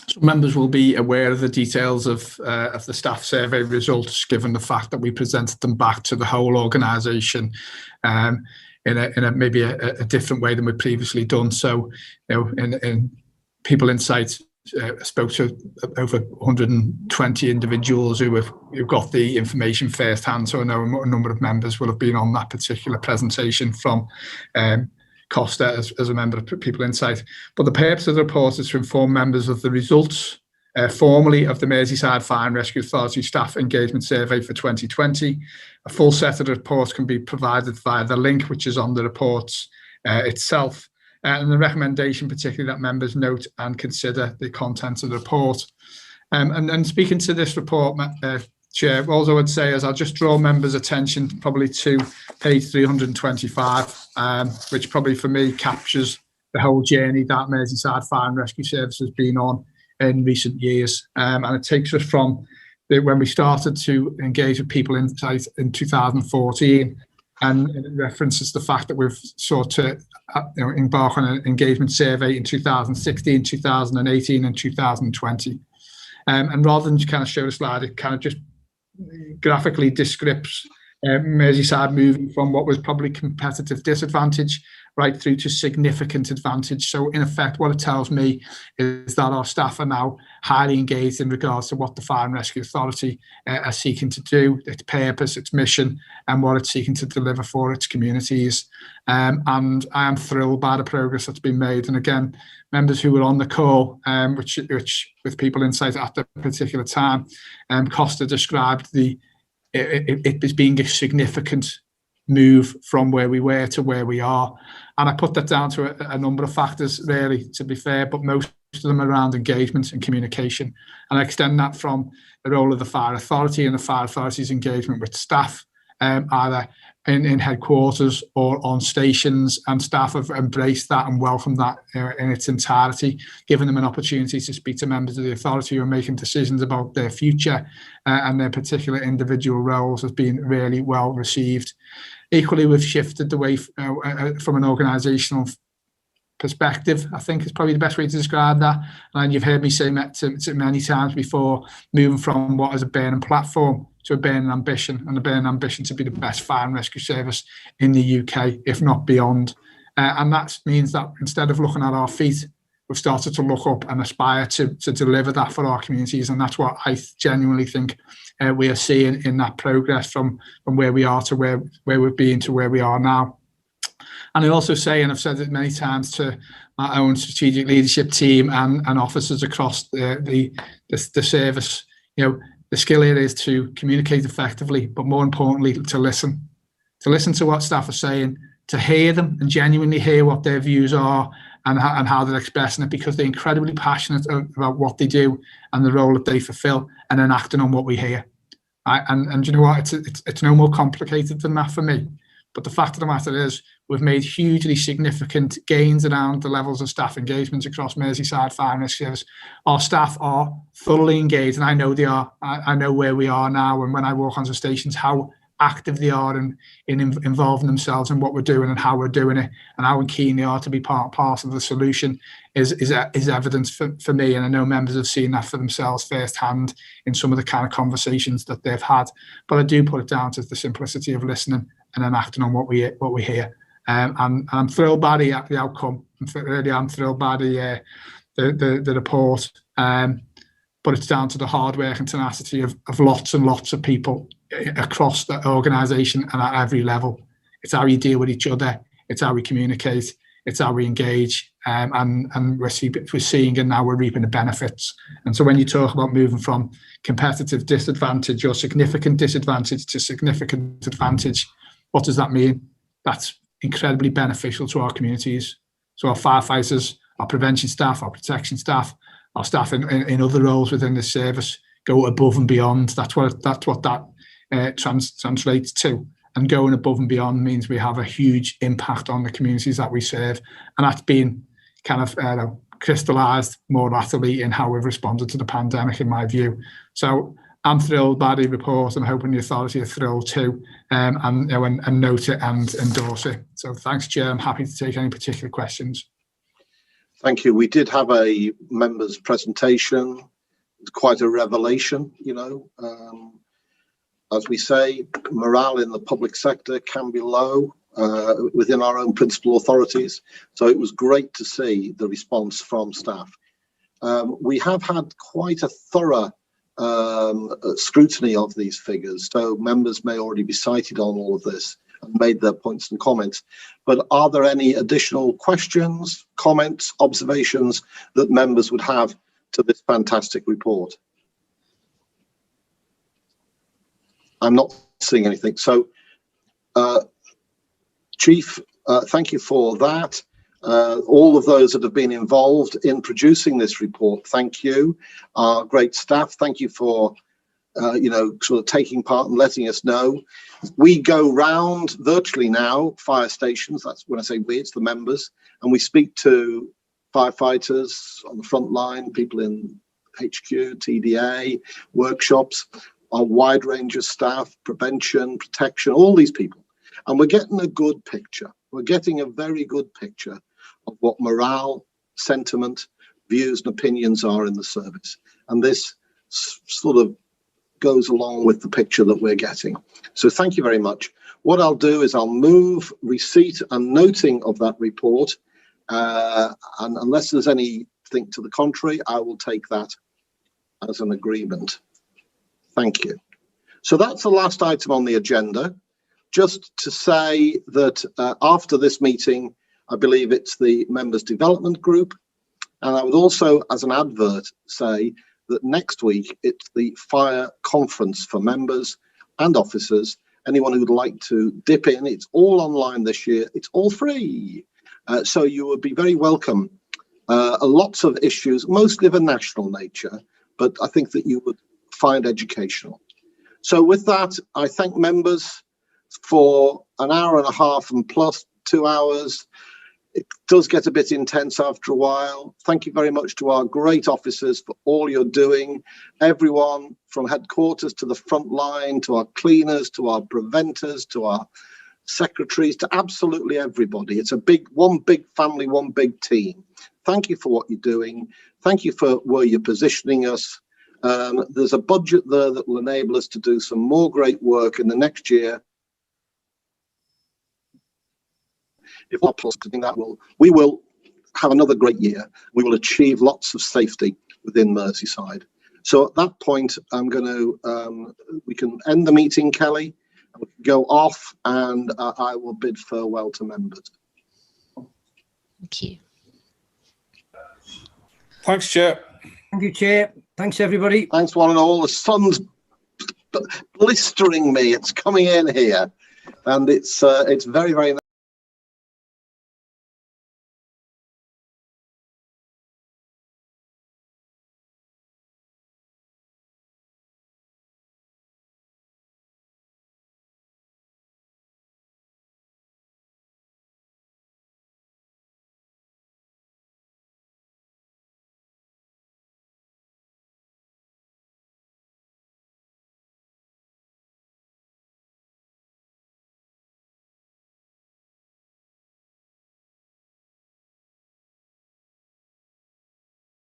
Speaker 3: So members will be aware of the details of the staff survey results, given the fact that we presented them back to the whole organisation in a maybe a different way than we've previously done. So, you know, in People Insight spoke to over 120 individuals who got the information firsthand. So I know a number of members will have been on that particular presentation from Costa as a member of People Insight. But the purpose of the report is to inform members of the results formally of the Merseyside Fire and Rescue Authority Staff Engagement Survey for 2020. A full set of reports can be provided via the link which is on the report itself. And the recommendation particularly that members note and consider the contents of the report. And speaking to this report, Chair, all I would say is I'll just draw members' attention probably to page 325, which probably for me captures the whole journey that Merseyside Fire and Rescue Service has been on in recent years. And it takes us from when we started to engage with People Insight in 2014, and it references the fact that we've sought to embark on an engagement survey in 2016, 2018 and 2020. And rather than just kind of show the slide, it kind of just graphically describes Merseyside moving from what was probably competitive disadvantage right through to significant advantage. So in effect, what it tells me is that our staff are now highly engaged in regards to what the Fire and Rescue Authority are seeking to do, its purpose, its mission, and what it's seeking to deliver for its communities. And I am thrilled by the progress that's been made. And again, members who were on the call, which with People Insight at the particular time, Costa described it as being a significant move from where we were to where we are. And I put that down to a number of factors, really, to be fair, but most of them around engagement and communication. And I extend that from the role of the Fire Authority and the Fire Authority's engagement with staff, either in headquarters or on stations, and staff have embraced that and welcomed that in its entirety, giving them an opportunity to speak to members of the authority who are making decisions about their future and their particular individual roles has been really well received. Equally, we've shifted the way from an organisational perspective, I think is probably the best way to describe that. And you've heard me say many times before, moving from what is a burning platform to a burning ambition, and a burning ambition to be the best fire and rescue service in the UK, if not beyond. And that means that instead of looking at our feet, we've started to look up and aspire to deliver that for our communities. And that's what I genuinely think we are seeing in that progress from where we are to where we've been to where we are now. And I also say, and I've said it many times to our own strategic leadership team and officers across the service. You know, the skill here is to communicate effectively, but more importantly, to listen to what staff are saying, to hear them and genuinely hear what their views are and how they're expressing it, because they're incredibly passionate about what they do and the role that they fulfill, and then acting on what we hear. And you know what? It's no more complicated than that for me. But the fact of the matter is, we've made hugely significant gains around the levels of staff engagement across Merseyside Fire and Rescue Service. Our staff are thoroughly engaged, and I know they are. I know where we are now, and when I walk onto stations, how active they are in involving themselves in what we're doing and how we're doing it, and how keen they are to be part of the solution is evidence for me. And I know members have seen that for themselves firsthand in some of the kind of conversations that they've had. But I do put it down to the simplicity of listening and then acting on what we hear. And I'm thrilled by the outcome. I'm thrilled by the report. But it's down to the hard work and tenacity of lots and lots of people across the organisation and at every level. It's how you deal with each other. It's how we communicate. It's how we engage. And we're seeing and now we're reaping the benefits. And so when you talk about moving from competitive disadvantage or significant disadvantage to significant advantage, what does that mean? That's incredibly beneficial to our communities. So our firefighters, our prevention staff, our protection staff, our staff in other roles within the service go above and beyond. That's what that translates to. And going above and beyond means we have a huge impact on the communities that we serve. And that's been kind of crystallised more latterly in how we've responded to the pandemic, in my view. So I'm thrilled by the report. I'm hoping the authority are thrilled too, and note it and endorse it. So thanks, Chair. I'm happy to take any particular questions.
Speaker 2: Thank you. We did have a member's presentation. It's quite a revelation, you know. As we say, morale in the public sector can be low within our own principal authorities. So it was great to see the response from staff. We have had quite a thorough scrutiny of these figures, so members may already be cited on all of this and made their points and comments. But are there any additional questions, comments, observations that members would have to this fantastic report? I'm not seeing anything. So, Chief, thank you for that. All of those that have been involved in producing this report, thank you. Our great staff, thank you for sort of taking part and letting us know. We go round virtually now, fire stations, that's when I say we, it's the members, and we speak to firefighters on the front line, people in HQ, TDA, workshops, a wide range of staff, prevention, protection, all these people. And we're getting a good picture. We're getting a very good picture of what morale, sentiment, views and opinions are in the service. And this sort of goes along with the picture that we're getting. So thank you very much. What I'll do is I'll move receipt and noting of that report. And unless there's anything to the contrary, I will take that as an agreement. Thank you. So that's the last item on the agenda. Just to say that after this meeting, I believe it's the members development group. And I would also, as an advert, say that next week it's the fire conference for members and officers. Anyone who would like to dip in, it's all online this year. It's all free. So you would be very welcome. Lots of issues, mostly of a national nature, but I think that you would find educational. So with that, I thank members for an hour and a half and plus 2 hours. It does get a bit intense after a while. Thank you very much to our great officers for all you're doing. Everyone from headquarters to the front line, to our cleaners, to our preventers, to our secretaries, to absolutely everybody. It's one big family, one big team. Thank you for what you're doing. Thank you for where you're positioning us. There's a budget there that will enable us to do some more great work in the next year. If not possible, we will have another great year. We will achieve lots of safety within Merseyside. So at that point, I'm going to, we can end the meeting, Kelly, and we can go off, and I will bid farewell to members.
Speaker 1: Thank you.
Speaker 10: Thanks, Chair.
Speaker 5: Thank you, Chair. Thanks, everybody.
Speaker 2: Thanks, one and all. The sun's blistering me. It's coming in here, and it's very, very